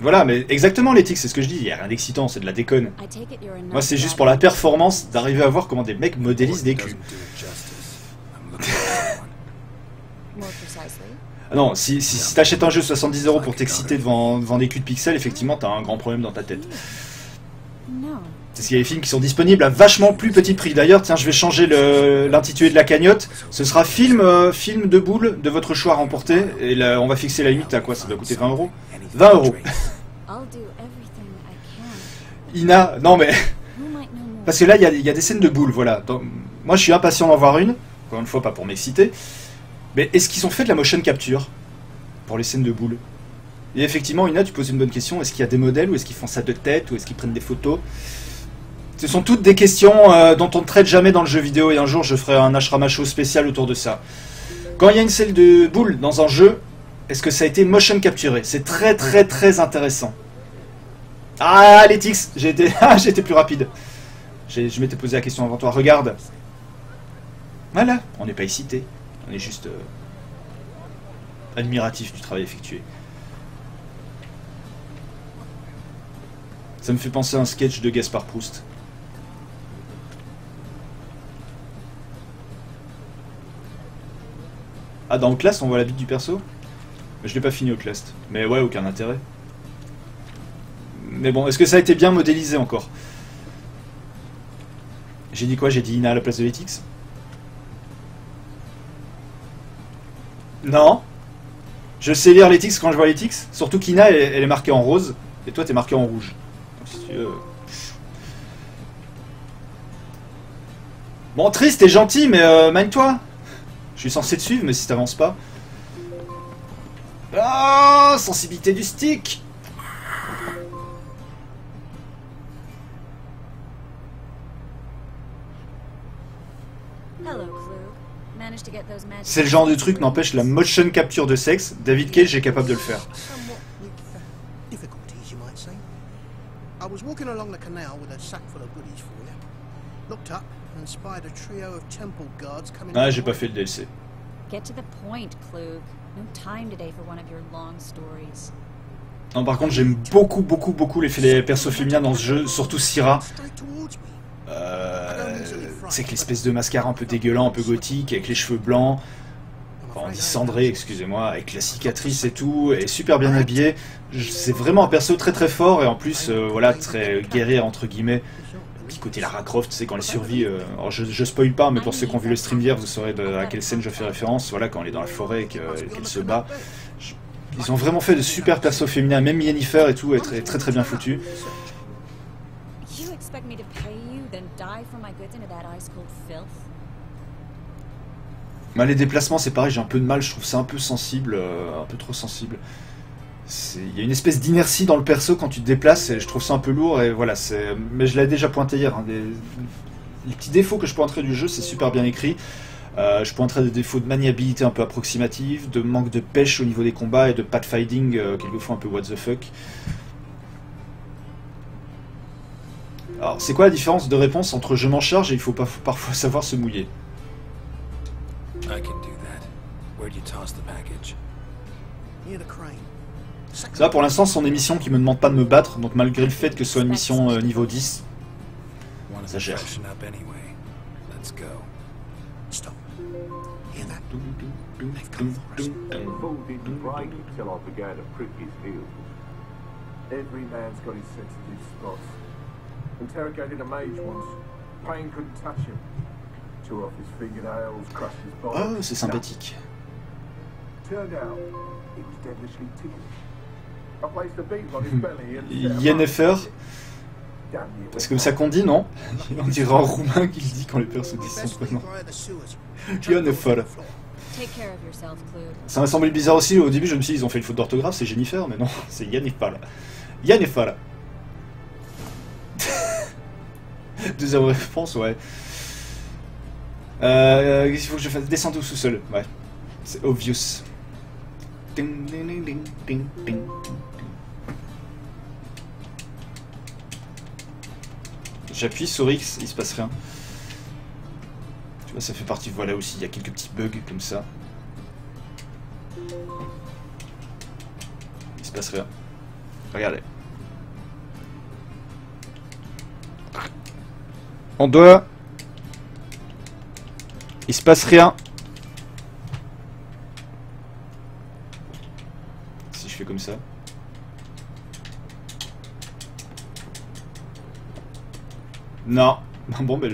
[SPEAKER 1] Voilà, mais exactement, l'éthique, c'est ce que je dis, il n'y a rien d'excitant, c'est de la déconne. Moi, c'est juste pour la performance d'arriver à voir comment des mecs modélisent des culs. Non, si t'achètes un jeu 70 € pour t'exciter devant des culs de pixels, effectivement, t'as un grand problème dans ta tête. Parce qu'il y a des films qui sont disponibles à vachement plus petit prix. D'ailleurs, tiens, je vais changer l'intitulé de la cagnotte. Ce sera film de boule de votre choix à remporter. Et là, on va fixer la limite à quoi? Ça doit coûter 20 €. 20 €. Ina, non mais... Parce que là, il y a des scènes de boules, voilà. Donc, moi, je suis impatient d'en voir une. Encore une fois, pas pour m'exciter. Mais est-ce qu'ils ont fait de la motion capture pour les scènes de boules? Et effectivement, Ina, tu poses une bonne question. Est-ce qu'il y a des modèles ou est-ce qu'ils font ça de tête ou est-ce qu'ils prennent des photos? Ce sont toutes des questions dont on ne traite jamais dans le jeu vidéo et un jour je ferai un Ashrama Show spécial autour de ça. Quand il y a une scène de boule dans un jeu, est-ce que ça a été motion capturé? C'est très très très intéressant. Ah, Letix, j'ai été plus rapide. Je m'étais posé la question avant toi. Regarde. Voilà, on n'est pas excité. On est juste admiratif du travail effectué. Ça me fait penser à un sketch de Gaspard Proust. Ah, dans Outlast, on voit la bite du perso? Je l'ai pas fini Outlast. Mais ouais, aucun intérêt. Mais bon, est-ce que ça a été bien modélisé encore? J'ai dit quoi? J'ai dit Ina à la place de Letix? Non. Je sais lire Letix quand je vois Letix. Surtout qu'Ina, elle est marquée en rose. Et toi, t'es marqué en rouge. Donc, si tu veux... Bon, triste et gentil, mais mine-toi. Je suis censé te suivre, mais si t'avances pas... Ah, sensibilité du stick.
[SPEAKER 7] Hello, Clue. Managed to get those magic
[SPEAKER 1] C'est le genre de truc, n'empêche, la motion capture de sexe, David Cage est capable de le faire.
[SPEAKER 8] Somewhat with difficulties, you might say. I was walking along the canal with a sack full of goodies for you. Looked up and spied a trio of temple guards coming.
[SPEAKER 1] Ah, j'ai pas fait le DLC.
[SPEAKER 7] Get to the point, Klug. No time today for one of your long stories.
[SPEAKER 1] Non, par contre, j'aime beaucoup les persos féminins dans ce jeu, surtout Syra.
[SPEAKER 8] Straight towards me.
[SPEAKER 1] C'est que l'espèce de mascara un peu dégueulant, un peu gothique, avec les cheveux blancs, enfin, on dit cendré, excusez-moi, avec la cicatrice et tout, et super bien habillé. C'est vraiment un perso très fort, et en plus, voilà, très guerrier entre guillemets. Petit côté Lara Croft, tu sais, quand elle survit, alors je spoil pas, mais pour ceux qui ont vu le stream d'hier, vous saurez à quelle scène je fais référence, voilà, quand elle est dans la forêt et qu'elle se bat. Ils ont vraiment fait de super persos féminins, même Yennefer et tout, est très bien foutu.
[SPEAKER 7] You expect me to pay you, then die for my goods into that ice cold filth?
[SPEAKER 1] Mais les déplacements, c'est pareil, j'ai un peu de mal, je trouve ça un peu sensible, un peu trop sensible. Il y a une espèce d'inertie dans le perso quand tu te déplaces, et je trouve ça un peu lourd, et voilà, mais je l'ai déjà pointé hier, hein, les petits défauts que je pointerai du jeu, c'est super bien écrit. Je pointerai des défauts de maniabilité un peu approximative, de manque de pêche au niveau des combats, et de pathfinding, quelquefois un peu what the fuck. Alors, c'est quoi la différence de réponse entre je m'en charge et il faut parfois savoir se mouiller?
[SPEAKER 3] I can do that. Where'd you toss the package?
[SPEAKER 8] Near the crane.
[SPEAKER 1] Ça, pour l'instant, ce sont des missions qui me demandent pas de me battre, donc malgré le fait que ce soit une mission niveau 10,
[SPEAKER 3] Wanna
[SPEAKER 1] ça gère.
[SPEAKER 3] freshen up anyway. Let's go.
[SPEAKER 8] Stop. Hear that? They've come for us.
[SPEAKER 9] Fool didn't break till I began to prick his heels. Every man's got his sensitive spots. Interrogated a mage once. Pain couldn't touch him. Tore off his fingernails, crushed his body.
[SPEAKER 1] Oh, c'est sympathique.
[SPEAKER 9] Turned out he was devilishly ticklish. I placed a bead on his belly and
[SPEAKER 1] Yennefer,
[SPEAKER 9] damn you.
[SPEAKER 1] parce que ça qu'on dit, non? On dirait en roumain qu'il dit quand les persos disent son prénom. Yennefer.
[SPEAKER 7] Take care of yourself, Klug.
[SPEAKER 1] Ça m'a semblé bizarre aussi, au début je me suis dit ils ont fait une faute d'orthographe, c'est Jennifer, mais non, c'est Yennefer. Yennefer. Deuxième réponse, ouais. Qu'est-ce qu'il faut que je fasse? Descendre au sous-sol, ouais. C'est obvious. Ding, ding, ding, ding, ding, ding. J'appuie sur X, il se passe rien. Tu vois, ça fait partie, voilà aussi, il y a quelques petits bugs comme ça. Il se passe rien. Regardez. On doit... Il se passe rien. Si je fais comme ça. Non. Bon, ben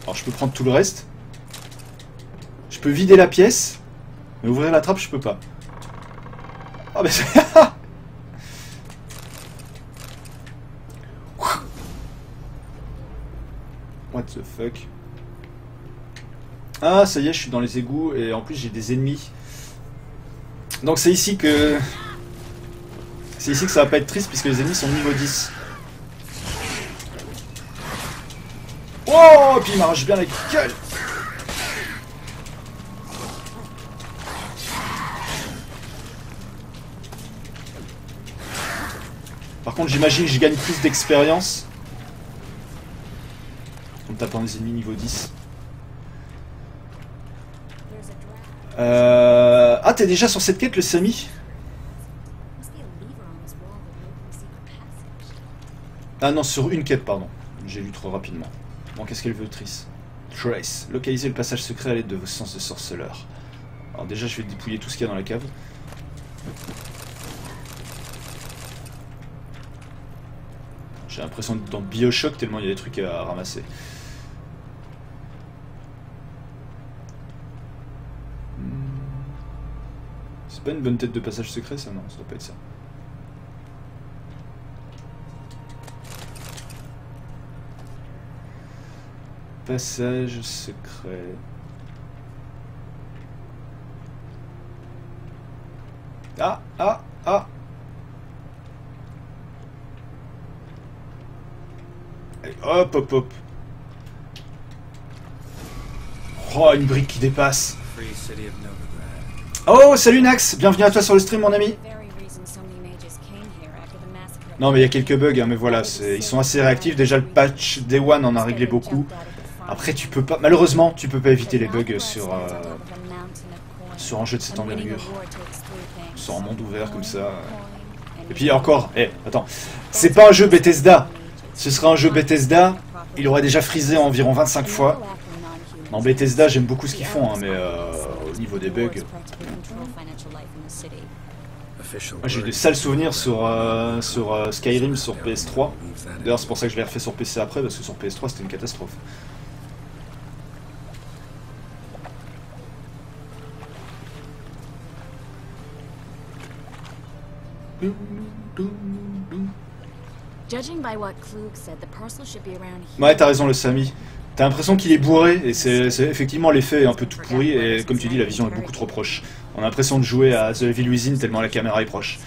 [SPEAKER 1] alors je peux prendre tout le reste. Je peux vider la pièce. Mais ouvrir la trappe, je peux pas. Oh, mais c'est... What the fuck? Ah, ça y est, je suis dans les égouts et en plus j'ai des ennemis. Donc c'est ici que... C'est ici que ça va pas être triste puisque les ennemis sont niveau 10. Oh, et puis il m'arrache bien la gueule. Par contre j'imagine que je gagne plus d'expérience en tapant les ennemis niveau 10. Ah, t'es déjà sur cette quête, le Sami? Ah non, sur une quête, pardon. J'ai lu trop rapidement. Bon, qu'est-ce qu'elle veut, Triss? Trace. Localisez le passage secret à l'aide de vos sens de sorceleur. Alors déjà, je vais dépouiller tout ce qu'il y a dans la cave. J'ai l'impression d'être dans Bioshock tellement il y a des trucs à ramasser. C'est pas une bonne tête de passage secret, ça? Non, ça doit pas être ça. Passage secret. Ah, ah, ah. Allez, hop, hop, hop. Oh, une brique qui dépasse. Oh, salut Nax, bienvenue à toi sur le stream, mon ami. Non, mais il y a quelques bugs, hein, mais voilà, ils sont assez réactifs. Déjà, le patch Day One en a réglé beaucoup. Après, tu peux pas, malheureusement, tu peux pas éviter les bugs sur un jeu de cette envergure. Sur un monde ouvert comme ça. Et puis encore, attends, c'est pas un jeu Bethesda. Ce serait un jeu Bethesda, il aurait déjà frisé environ 25 fois. Dans Bethesda, j'aime beaucoup ce qu'ils font, hein, mais au niveau des bugs... Moi, j'ai eu des sales souvenirs sur Skyrim sur PS3. D'ailleurs, c'est pour ça que je l'ai refait sur PC après, parce que sur PS3, c'était une catastrophe. Ouais, t'as raison, le Samy. T'as l'impression qu'il est bourré, et c'est effectivement l'effet est un peu tout pourri, et comme tu dis, la vision est beaucoup trop proche. On a l'impression de jouer à The Evil Within tellement la caméra est proche.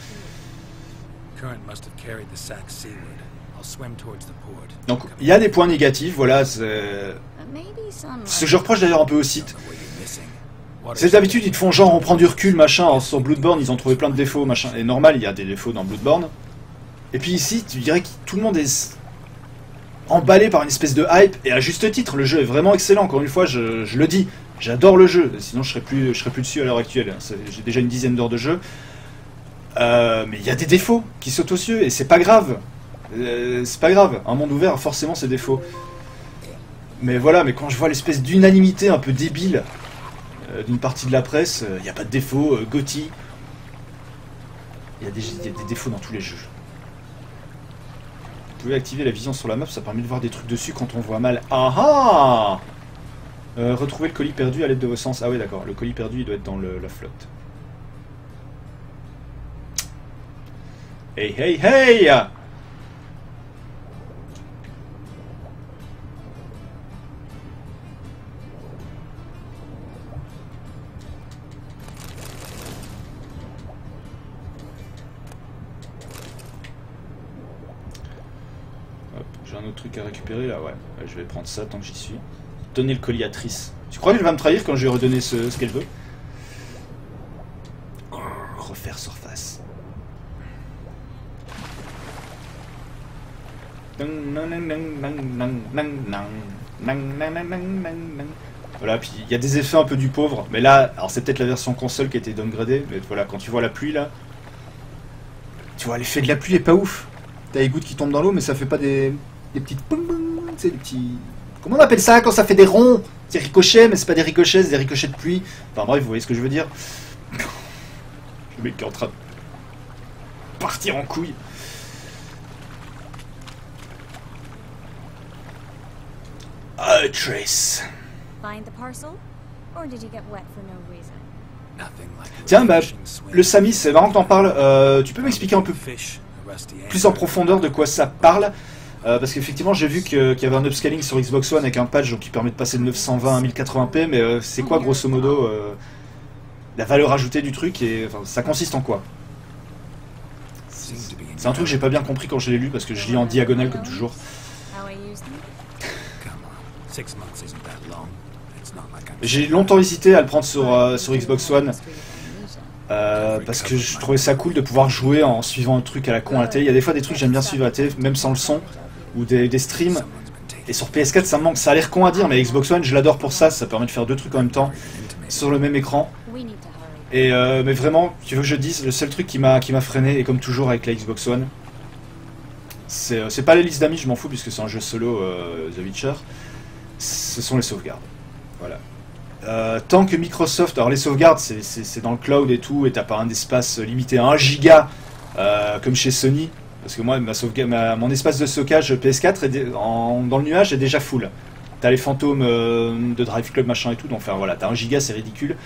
[SPEAKER 1] Donc, il y a des points négatifs, voilà. Ce que je reproche d'ailleurs un peu au site. C'est d'habitude, ils te font genre, on prend du recul, machin. Alors, sur Bloodborne, ils ont trouvé plein de défauts, machin. Et normal, il y a des défauts dans Bloodborne. Et puis ici, tu dirais que tout le monde est emballé par une espèce de hype, et à juste titre, le jeu est vraiment excellent, encore une fois, je le dis, j'adore le jeu, sinon je serais plus dessus à l'heure actuelle, j'ai déjà une dizaine d'heures de jeu, mais il y a des défauts qui sautent aux cieux, et c'est pas grave, un monde ouvert a forcément ses défauts, mais voilà, mais quand je vois l'espèce d'unanimité un peu débile d'une partie de la presse, il n'y a pas de défauts, GOTY, il y a des défauts dans tous les jeux. Vous pouvez activer la vision sur la map, ça permet de voir des trucs dessus quand on voit mal. Ah ah Retrouvez le colis perdu à l'aide de vos sens. Ah oui, d'accord, le colis perdu il doit être dans la flotte. Hey, hey, hey! J'ai un autre truc à récupérer là, ouais. Je vais prendre ça tant que j'y suis. Donner le colis à Triss. Tu crois qu'elle va me trahir quand je lui ai redonné ce qu'elle veut? Refaire surface. Voilà, puis il y a des effets un peu du pauvre. Mais là, alors c'est peut-être la version console qui a été downgradée. Mais voilà, quand tu vois la pluie là, tu vois l'effet de la pluie est pas ouf. T'as les gouttes qui tombent dans l'eau, mais ça fait pas des petites... Tu sais, des petits... Comment on appelle ça quand ça fait des ronds? Des ricochets, mais c'est pas des ricochets, c'est des ricochets de pluie. Enfin bref, vous voyez ce que je veux dire. Le mec est en train de partir en couille. Ah, Triss. Tiens, bah, le Samy, c'est marrant que t'en parles. Tu peux m'expliquer un peu plus en profondeur de quoi ça parle? Parce qu'effectivement, j'ai vu qu'il y avait un upscaling sur Xbox One avec un patch donc, qui permet de passer de 920 à 1080p, mais c'est quoi grosso modo la valeur ajoutée du truc et enfin, ça consiste en quoi? C'est un truc que j'ai pas bien compris quand je l'ai lu parce que je lis en diagonale comme toujours. J'ai longtemps hésité à le prendre sur Xbox One parce que je trouvais ça cool de pouvoir jouer en suivant un truc à la con à la télé. Il y a des fois des trucs que j'aime bien suivre à la télé, même sans le son, ou des streams. Et sur PS4 ça me manque, ça a l'air con à dire, mais Xbox One je l'adore pour ça, ça permet de faire deux trucs en même temps sur le même écran. Et mais vraiment, tu veux que je dise, le seul truc qui m'a freiné, et comme toujours avec la Xbox One, c'est pas les listes d'amis, je m'en fous puisque c'est un jeu solo The Witcher, ce sont les sauvegardes. Voilà. Tant que Microsoft, alors les sauvegardes c'est dans le cloud et tout, et t'as pas un espace limité à 1 giga comme chez Sony, parce que moi mon espace de stockage PS4 dans le nuage est déjà full. T'as les fantômes de Drive Club machin et tout, donc enfin voilà, t'as 1 giga, c'est ridicule.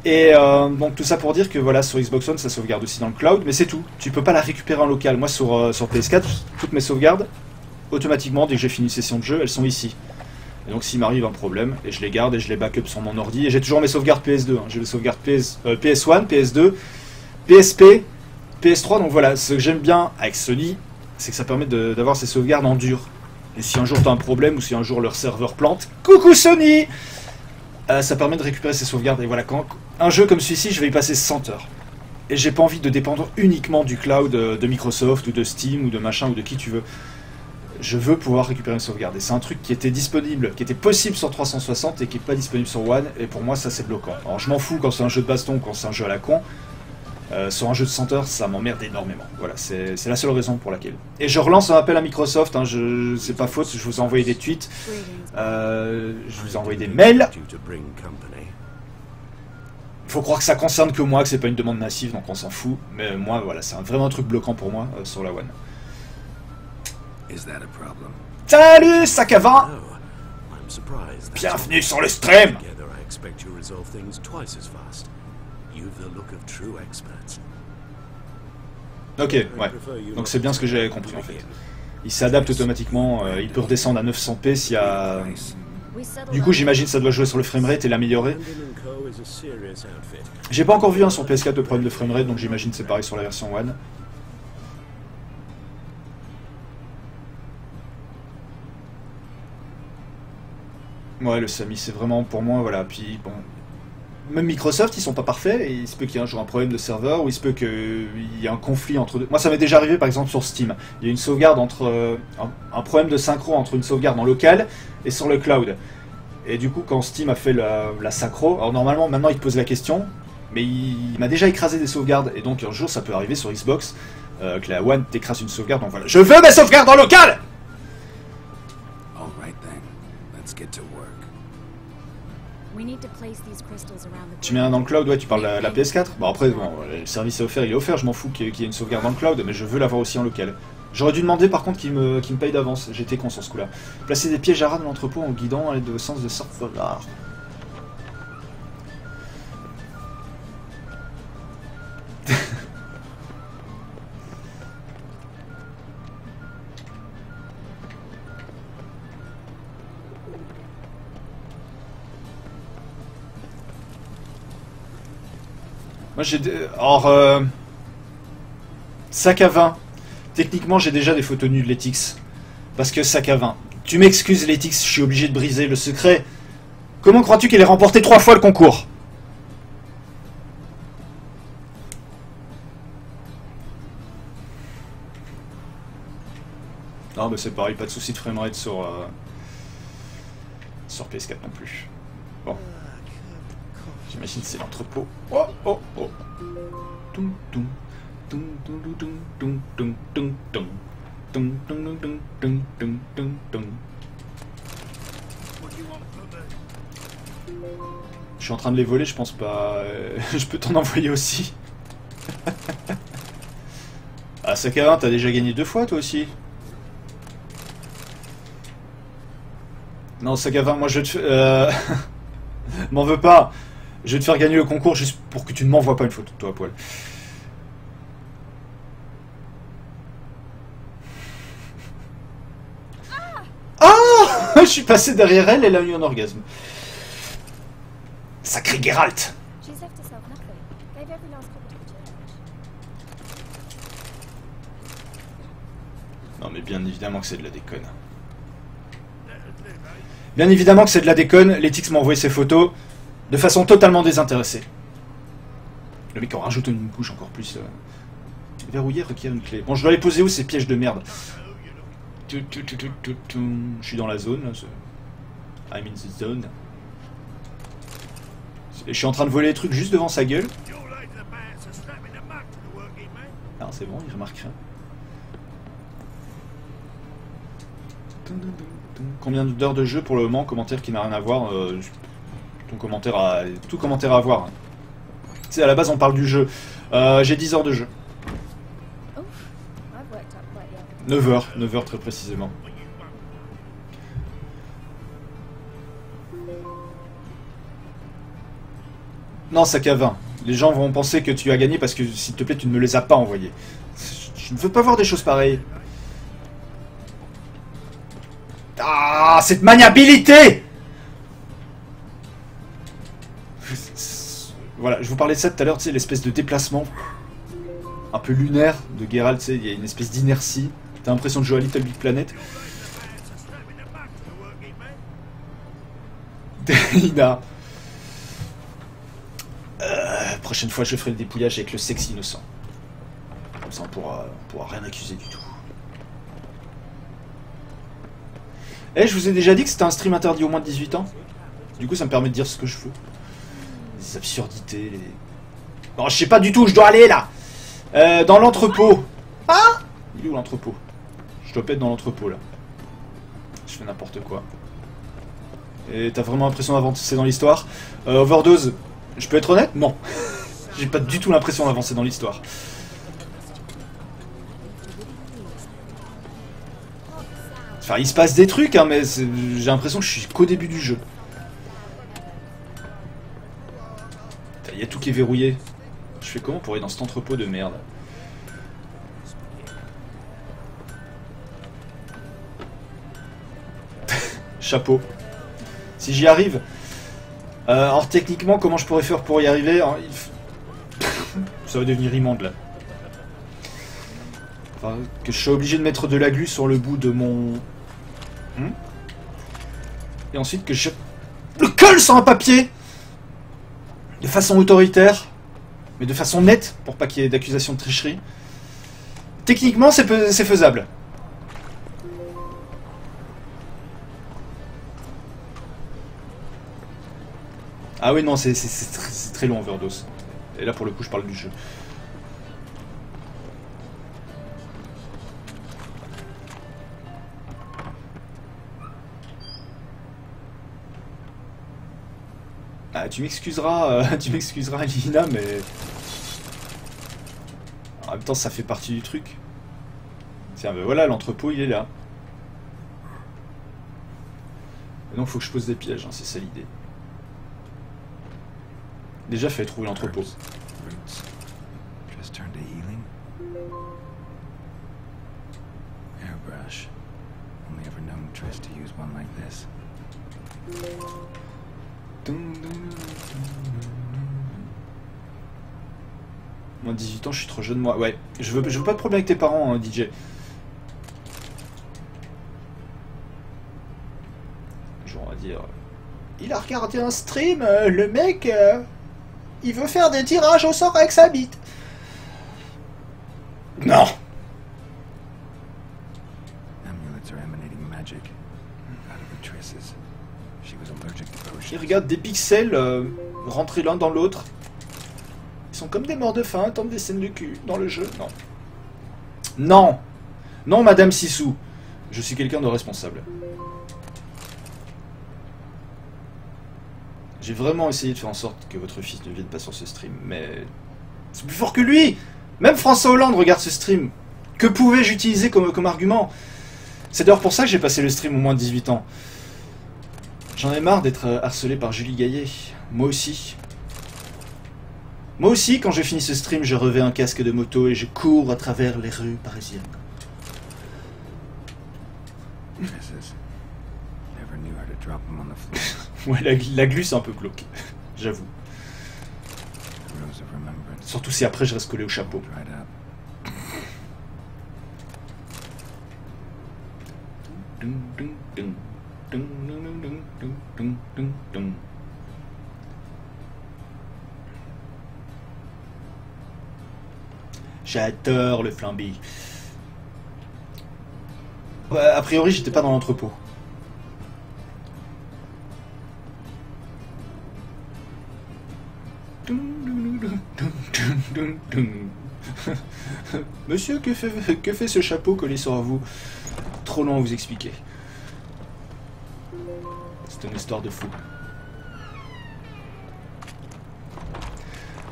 [SPEAKER 1] Et donc tout ça pour dire que voilà, sur Xbox One ça sauvegarde aussi dans le cloud, mais c'est tout, tu peux pas la récupérer en local. Moi sur PS4, toutes mes sauvegardes, automatiquement dès que j'ai fini une session de jeu, elles sont ici. Et donc s'il m'arrive un problème, et je les garde et je les backup sur mon ordi, et j'ai toujours mes sauvegardes PS2, hein. J'ai les sauvegardes PS1, PS2, PSP, PS3, donc voilà, ce que j'aime bien avec Sony, c'est que ça permet d'avoir ces sauvegardes en dur. Et si un jour t'as un problème, ou si un jour leur serveur plante, coucou Sony! ça permet de récupérer ses sauvegardes. Et voilà, quand un jeu comme celui-ci, je vais y passer 100 heures. Et j'ai pas envie de dépendre uniquement du cloud de Microsoft ou de Steam ou de machin ou de qui tu veux. Je veux pouvoir récupérer une sauvegarde. Et c'est un truc qui était disponible, qui était possible sur 360 et qui est pas disponible sur One. Et pour moi, ça c'est bloquant. Alors je m'en fous quand c'est un jeu de baston, quand c'est un jeu à la con. Sur un jeu de 100 heures, ça m'emmerde énormément. Voilà, c'est la seule raison pour laquelle. Et je relance un appel à Microsoft, hein, c'est pas faute, je vous ai envoyé des tweets, je vous ai envoyé des mails. Il faut croire que ça concerne que moi, que c'est pas une demande massive, donc on s'en fout. Mais moi, voilà, c'est vraiment un truc bloquant pour moi sur la One. Salut, sac à vin! Bienvenue sur le stream! Ok, ouais. Donc c'est bien ce que j'avais compris en fait. Il s'adapte automatiquement, il peut redescendre à 900p s'il y a... Du coup j'imagine que ça doit jouer sur le framerate et l'améliorer. J'ai pas encore vu sur PS4 le problème de framerate, donc j'imagine que c'est pareil sur la version One. Ouais, le Sami c'est vraiment pour moi, voilà, puis bon... Même Microsoft, ils sont pas parfaits, et il se peut qu'il y ait un jour un problème de serveur, ou il se peut qu'il y ait un conflit entre deux. Moi, ça m'est déjà arrivé, par exemple, sur Steam. Il y a une sauvegarde entre... un problème de synchro entre une sauvegarde en local et sur le cloud. Et du coup, quand Steam a fait la synchro, alors normalement, maintenant, il te pose la question, mais il m'a déjà écrasé des sauvegardes, et donc un jour, ça peut arriver sur Xbox, que la One t'écrase une sauvegarde, donc voilà. Je veux mes sauvegardes en local! Tu mets un dans le cloud, ouais, tu parles de la PS4. Bon après, bon, le service est offert, il est offert, je m'en fous qu'il y ait une sauvegarde dans le cloud, mais je veux l'avoir aussi en local. J'aurais dû demander par contre qu'il me paye d'avance, j'étais con sur ce coup-là. Placer des pièges à rats dans l'entrepôt en guidant à l'aide de sens de surfolard. Moi j'ai... Alors... sac à vin. Techniquement j'ai déjà des photos nues de Letix. Parce que sac à vin. Tu m'excuses Letix, je suis obligé de briser le secret. Comment crois-tu qu'elle ait remporté 3 fois le concours? Non mais c'est pareil, pas de soucis de framerate sur PS4 non plus. Bon. J'imagine que c'est l'entrepôt. Oh oh oh. Tum tum tum tum tum tum tum tum tum tum tum tum tum tum tum tum. Je suis en train de les voler, je pense pas. Je peux t'en envoyer aussi. Ah, sac à vin, t'as déjà gagné 2 fois toi aussi. Non, sac à vin, moi je vais te... M'en veux pas. Je vais te faire gagner le concours juste pour que tu ne m'envoies pas une photo de toi à poil. Ah, je suis passé derrière elle et elle a eu un orgasme. Sacré Geralt. Non mais bien évidemment que c'est de la déconne. Bien évidemment que c'est de la déconne. Letix m'a envoyé ses photos de façon totalement désintéressée. Le mec en rajoute une couche encore plus. Verrouiller requiert une clé. Bon, je dois les poser où ces pièges de merde? Je suis dans la zone. Là. I'm in the zone. Je suis en train de voler les trucs juste devant sa gueule. Ah, c'est bon, il remarque rien. Combien d'heures de jeu pour le moment? Commentaire qui n'a rien à voir. Ton commentaire à... Tout commentaire à voir. Tu sais, à la base, on parle du jeu. J'ai 10 heures de jeu. 9 heures. 9 heures très précisément. Non, sac à vin. Les gens vont penser que tu as gagné parce que, s'il te plaît, tu ne me les as pas envoyés. Je ne veux pas voir des choses pareilles. Ah, cette maniabilité! Voilà, je vous parlais de ça tout à l'heure, tu sais, l'espèce de déplacement un peu lunaire de Geralt, tu sais, il y a une espèce d'inertie. T'as l'impression de jouer à Little Big Planet. Ina. Prochaine fois, je ferai le dépouillage avec le sexe innocent. Comme ça, on pourra rien accuser du tout. Eh, je vous ai déjà dit que c'était un stream interdit au moins de 18 ans. Du coup, ça me permet de dire ce que je veux. Les absurdités, les... Bon, je sais pas du tout où je dois aller, là. Dans l'entrepôt. Ah! Il est où l'entrepôt? Je dois pas être dans l'entrepôt, là. Je fais n'importe quoi. Et t'as vraiment l'impression d'avancer dans l'histoire? Overdose, je peux être honnête? Non. J'ai pas du tout l'impression d'avancer dans l'histoire. Enfin, il se passe des trucs, hein, mais j'ai l'impression que je suis qu'au début du jeu. Il y a tout qui est verrouillé. Je fais comment pour aller dans cet entrepôt de merde? Chapeau. Si j'y arrive. Alors techniquement, comment je pourrais faire pour y arriver? Ça va devenir immonde là. Enfin, que je suis obligé de mettre de la glu sur le bout de mon... Et ensuite que je le colle sur un papier de façon autoritaire, mais de façon nette, pour pas qu'il y ait d'accusation de tricherie. Techniquement, c'est faisable. Ah oui, non, c'est très long, Overdose. Et là, pour le coup, je parle du jeu. Ah, tu m'excuseras, Lina, mais... En même temps, ça fait partie du truc. Tiens, ben voilà, l'entrepôt, il est là. Et donc, faut que je pose des pièges, hein, c'est ça l'idée. Déjà, fallait trouver l'entrepôt.
[SPEAKER 3] Just turn to healing. Airbrush. Only ever known Triss to use one like this.
[SPEAKER 1] Moi, 18 ans, je suis trop jeune, moi. Ouais, je veux pas de problème avec tes parents, hein, DJ. Genre, on va dire... Il a regardé un stream, le mec... il veut faire des tirages au sort avec sa bite. Non. Il regarde des pixels rentrer l'un dans l'autre. Ils sont comme des morts de faim, attendent des scènes de cul dans le jeu. Non. Non. Non, Madame Sissou. Je suis quelqu'un de responsable. J'ai vraiment essayé de faire en sorte que votre fils ne vienne pas sur ce stream, mais... c'est plus fort que lui. Même François Hollande regarde ce stream. Que pouvais-je utiliser comme argument? C'est d'ailleurs pour ça que j'ai passé le stream au moins de 18 ans. J'en ai marre d'être harcelé par Julie Gaillet. Moi aussi. Moi aussi, quand je finis ce stream, je revais un casque de moto et je cours à travers les rues parisiennes. Ouais, la glu, c'est un peu glauque. J'avoue. Surtout si après je reste collé au chapeau. J'adore le flambi. Ouais, a priori, j'étais pas dans l'entrepôt. Monsieur, que fait ce chapeau collé sur vous? Trop long à vous expliquer. C'est une histoire de fou.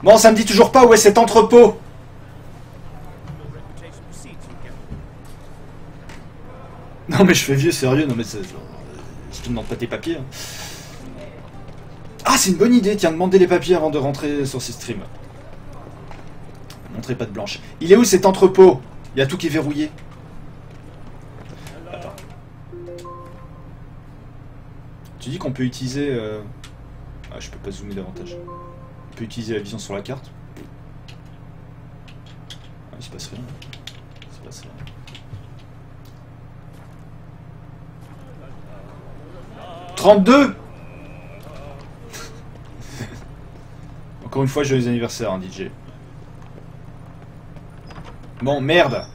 [SPEAKER 1] Bon, ça me dit toujours pas où est cet entrepôt. Non mais je fais vieux, sérieux, non mais je te demande pas tes papiers. Hein. Ah, c'est une bonne idée, tiens, demandez les papiers avant de rentrer sur ces streams. Montrez pas de blanche. Il est où cet entrepôt? Il y a tout qui est verrouillé. Attends. Tu dis qu'on peut utiliser... Ah, je peux pas zoomer davantage. On peut utiliser la vision sur la carte. Ah, il se passe rien. Il se passe rien. Encore une fois, joyeux anniversaire, hein, DJ. Bon, merde.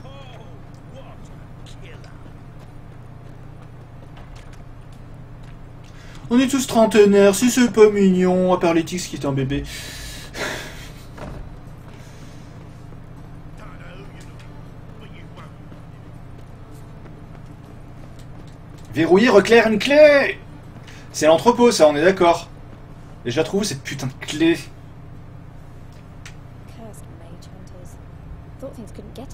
[SPEAKER 1] On est tous trentenaires, si c'est pas mignon, à part Letix qui est un bébé. Verrouiller, reclaire une clé. C'est l'entrepôt, ça, on est d'accord. Et je la trouve, cette putain de clé.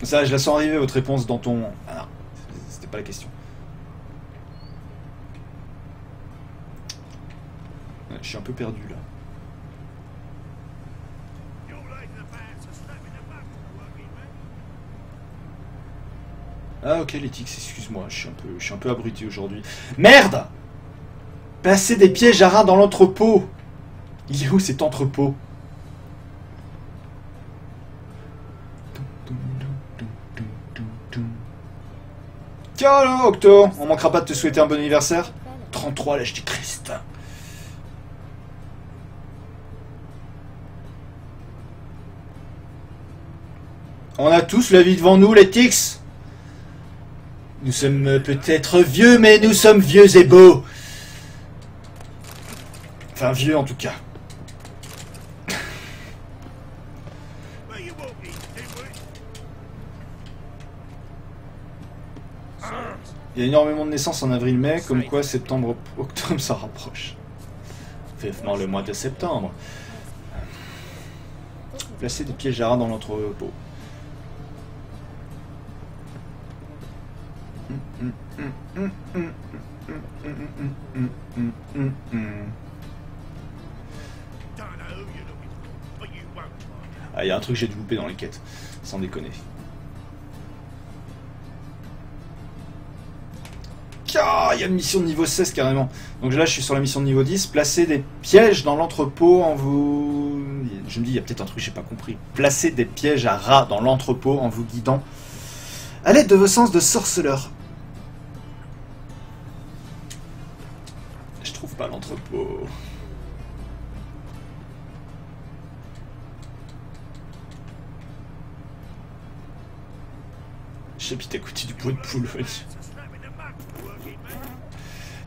[SPEAKER 1] Ça, je la sens arriver, votre réponse dans ton... Ah non, c'était pas la question. Ouais, je suis un peu perdu, là. Ah ok, Letix, excuse-moi, je suis un peu abruti aujourd'hui. Merde! Passer des pièges à rats dans l'entrepôt. Il est où cet entrepôt? Tiens là, Octo, on manquera pas de te souhaiter un bon anniversaire. 33, l'âge du Christ. On a tous la vie devant nous, Letix. Nous sommes peut-être vieux, mais nous sommes vieux et beaux. Enfin, vieux en tout cas. Il y a énormément de naissances en avril-mai, comme quoi septembre-octobre ça rapproche. Vivement le mois de septembre. Placer des pièges à rats dans l'entrepôt. Ah, il y a un truc que j'ai dû louper dans les quêtes, sans déconner. Ah, il y a une mission de niveau 16 carrément. Donc là, je suis sur la mission de niveau 10. Placer des pièges dans l'entrepôt en vous... Je me dis, il y a peut-être un truc que j'ai pas compris. Placer des pièges à rats dans l'entrepôt en vous guidant à l'aide de vos sens de sorceleur. Je trouve pas l'entrepôt. Chapitre à côté du pot de poule.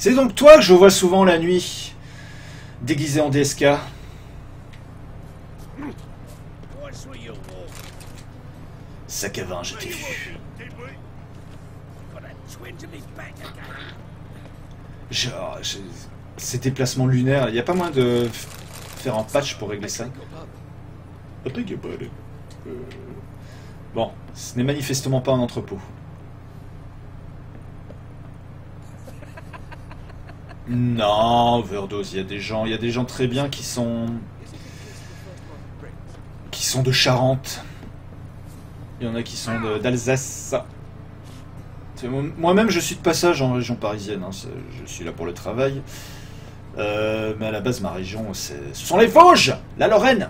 [SPEAKER 1] C'est donc toi que je vois souvent la nuit, déguisé en DSK. Sac à vin, je t'ai vu. Genre, ces déplacements lunaires, il n'y a pas moyen de faire un patch pour régler ça. Bon, ce n'est manifestement pas un entrepôt. Non, overdose, il y a des gens très bien qui sont de Charente. Il y en a qui sont d'Alsace. Moi-même, je suis de passage en région parisienne. Hein. Je suis là pour le travail. Mais à la base, ma région, ce sont les Vosges, la Lorraine.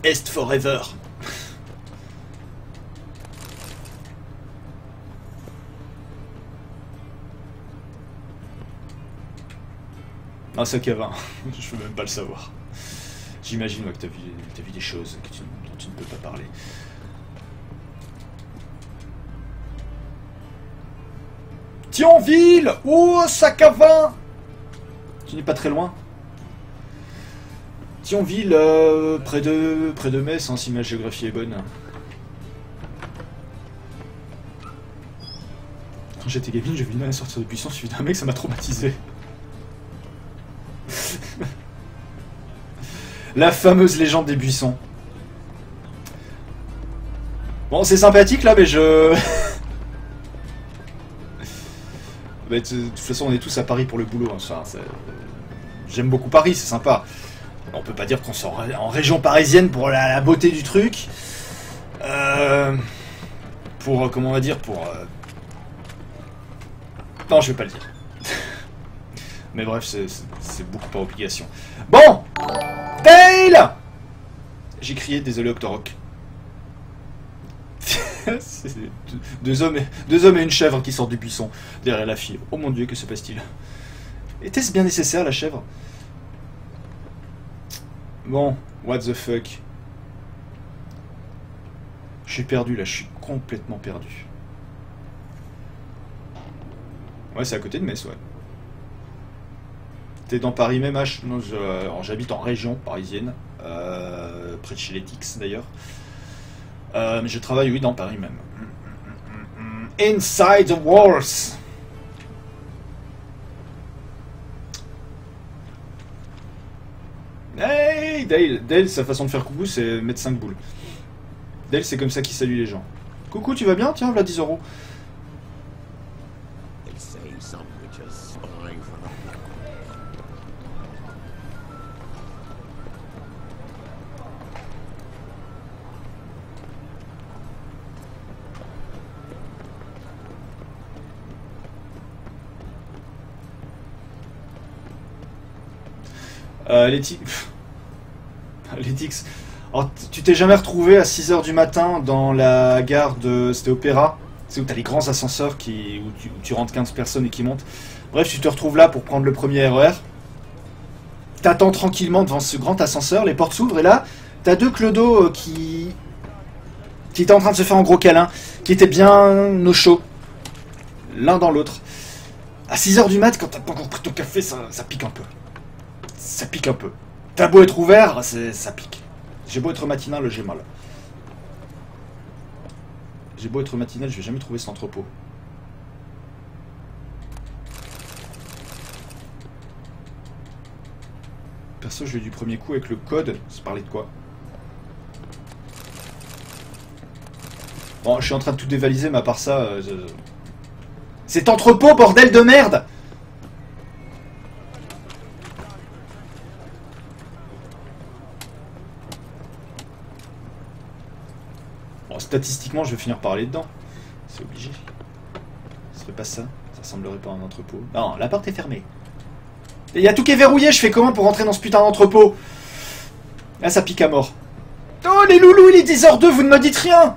[SPEAKER 1] Est forever. Un sac à vin, je veux même pas le savoir. J'imagine que t'as vu des choses dont tu ne peux pas parler. Thionville! Oh, sac à vin! Tu n'es pas très loin. Thionville, près de Metz, hein, si ma géographie est bonne. Quand j'étais gamine, j'ai vu une nana sortir de buisson suivi d'un mec, ça m'a traumatisé. La fameuse légende des buissons. Bon, c'est sympathique là, mais je... de toute façon, on est tous à Paris pour le boulot. Hein, enfin, j'aime beaucoup Paris, c'est sympa. On peut pas dire qu'on sort en région parisienne pour la beauté du truc. Pour, comment on va dire, pour... Non, je vais pas le dire. Mais bref, c'est beaucoup par obligation. Bon, Dale! J'ai crié, désolé Octorok. C'est deux hommes et une chèvre qui sortent du buisson derrière la fille. Oh mon dieu, que se passe-t-il? Était-ce bien nécessaire, la chèvre? Bon, what the fuck. Je suis perdu là, je suis complètement perdu. Ouais, c'est à côté de Metz, ouais. T'es dans Paris même, H? Non, j'habite en région parisienne, près de chez les Tix d'ailleurs. Mais je travaille, oui, dans Paris même. Inside the walls. Hey, Dale. Dale, sa façon de faire coucou, c'est mettre 5 boules. Dale, c'est comme ça qu'il salue les gens. Coucou, tu vas bien? Tiens, voilà 10 €. Les Tix. Alors, tu t'es jamais retrouvé à 6 h du matin dans la gare de... C'était Opéra. C'est où t'as les grands ascenseurs où tu rentres 15 personnes et qui montent. Bref, tu te retrouves là pour prendre le premier RER. T'attends tranquillement devant ce grand ascenseur, les portes s'ouvrent et là, t'as deux clodos qui étaient en train de se faire un gros câlin, qui étaient bien au chaud, l'un dans l'autre. À 6 h du mat, quand t'as pas encore pris ton café, ça pique un peu. Ça pique un peu. T'as beau être ouvert, ça pique. J'ai beau être matinal, j'ai mal. J'ai beau être matinal, je vais jamais trouver cet entrepôt. Perso, je l'ai eu du premier coup avec le code. Ça parlait de quoi? Bon, je suis en train de tout dévaliser, mais à part ça... Cet entrepôt, bordel de merde! Bon, statistiquement, je vais finir par aller dedans. C'est obligé. Ce serait pas ça. Ça ressemblerait pas à un entrepôt. Non, la porte est fermée. Et il y a tout qui est verrouillé, je fais comment pour rentrer dans ce putain d'entrepôt? Là, ça pique à mort. Oh, les loulous, il est 10 h 02, vous ne me dites rien!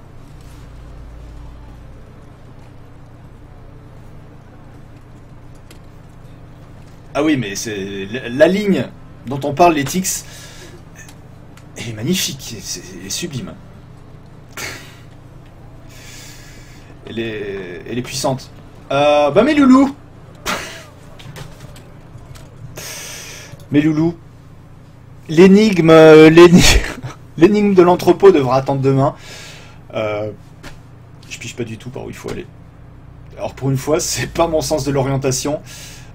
[SPEAKER 1] Ah oui, mais c'est la ligne dont on parle, les Tix, elle est magnifique, elle est sublime. Elle est puissante. Bah mes loulous. Mes loulous. L'énigme de l'entrepôt devra attendre demain. Je pige pas du tout par où il faut aller. Alors pour une fois, c'est pas mon sens de l'orientation.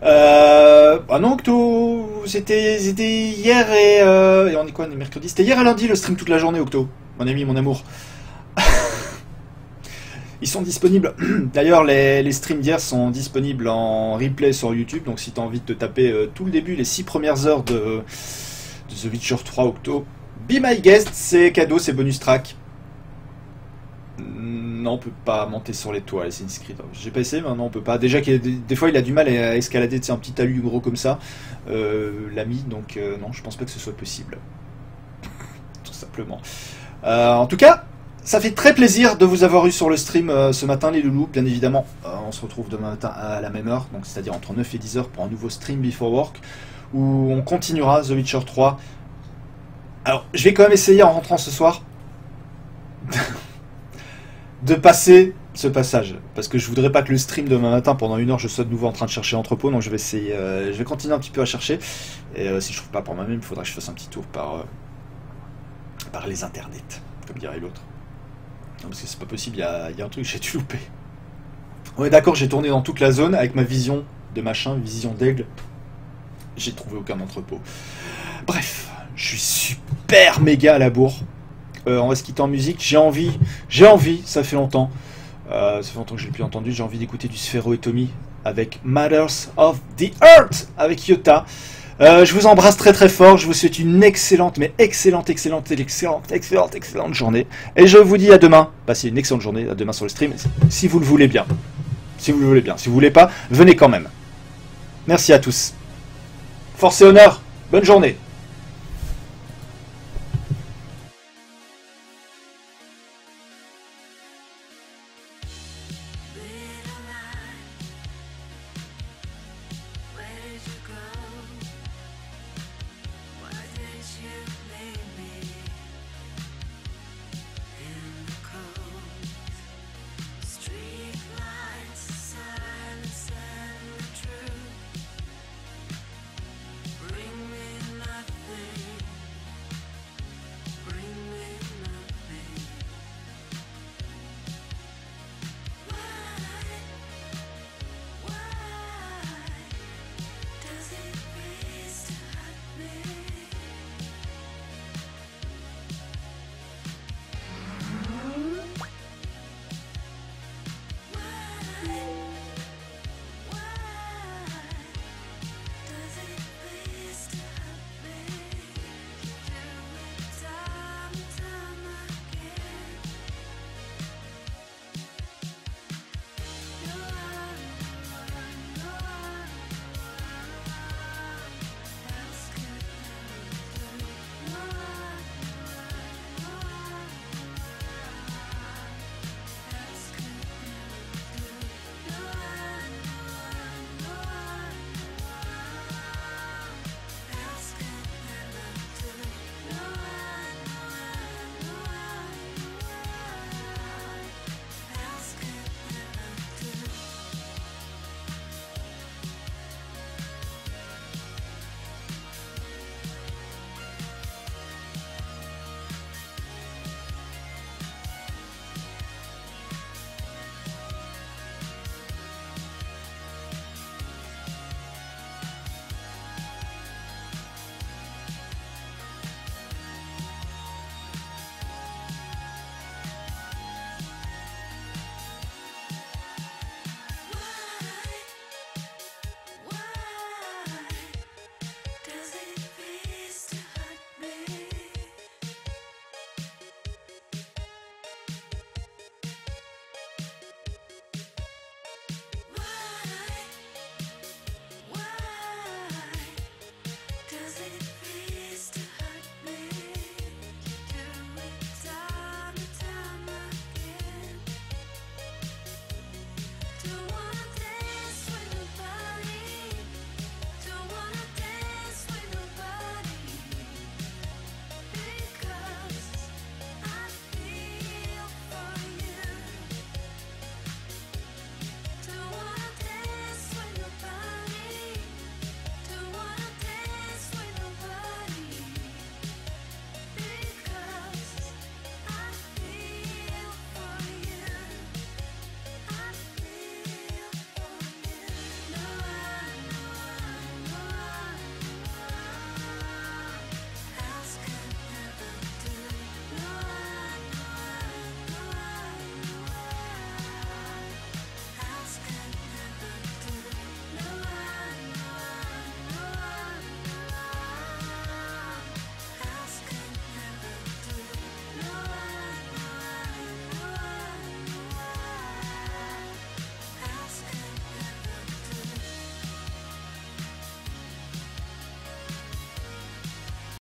[SPEAKER 1] Ah non, Octo, c'était hier et on est quoi, on est mercredi? C'était hier à lundi le stream toute la journée, Octo. Mon ami, mon amour. Ils sont disponibles. D'ailleurs, les streams d'hier sont disponibles en replay sur YouTube. Donc si tu as envie de te taper tout le début, les 6 premières heures de The Witcher 3 Octo, be my guest, c'est cadeau, c'est bonus track. Non, on peut pas monter sur les toits, c'est inscrit. J'ai pas essayé, mais non, on peut pas. Déjà, des fois, il a du mal à escalader, un petit talus gros comme ça, l'ami. Donc non, je pense pas que ce soit possible. Tout simplement. En tout cas, ça fait très plaisir de vous avoir eu sur le stream ce matin, les loulous. Bien évidemment, on se retrouve demain matin à la même heure, donc c'est-à-dire entre 9 et 10 h pour un nouveau stream Before Work, où on continuera The Witcher 3. Alors, je vais quand même essayer en rentrant ce soir de passer ce passage, parce que je voudrais pas que le stream demain matin pendant 1 heure je sois de nouveau en train de chercher l'entrepôt, donc je vais essayer, je vais continuer un petit peu à chercher, et si je trouve pas par moi-même, il faudra que je fasse un petit tour par les internets, comme dirait l'autre. Non, parce que c'est pas possible, il y a un truc, j'ai dû louper. On est d'accord, j'ai tourné dans toute la zone avec ma vision de machin, vision d'aigle. J'ai trouvé aucun entrepôt. Bref, je suis super méga à la bourre. On va se quitter en musique. J'ai envie, ça fait longtemps. Ça fait longtemps que je l'ai plus entendu. J'ai envie d'écouter du Sphero et Tommy avec Matters of the Earth avec Yota. Je vous embrasse très très fort, je vous souhaite une excellente journée. Et je vous dis à demain. Passez une excellente journée, à demain sur le stream, si vous le voulez bien. Si vous le voulez bien. Si vous voulez pas, venez quand même. Merci à tous. Force et honneur, bonne journée.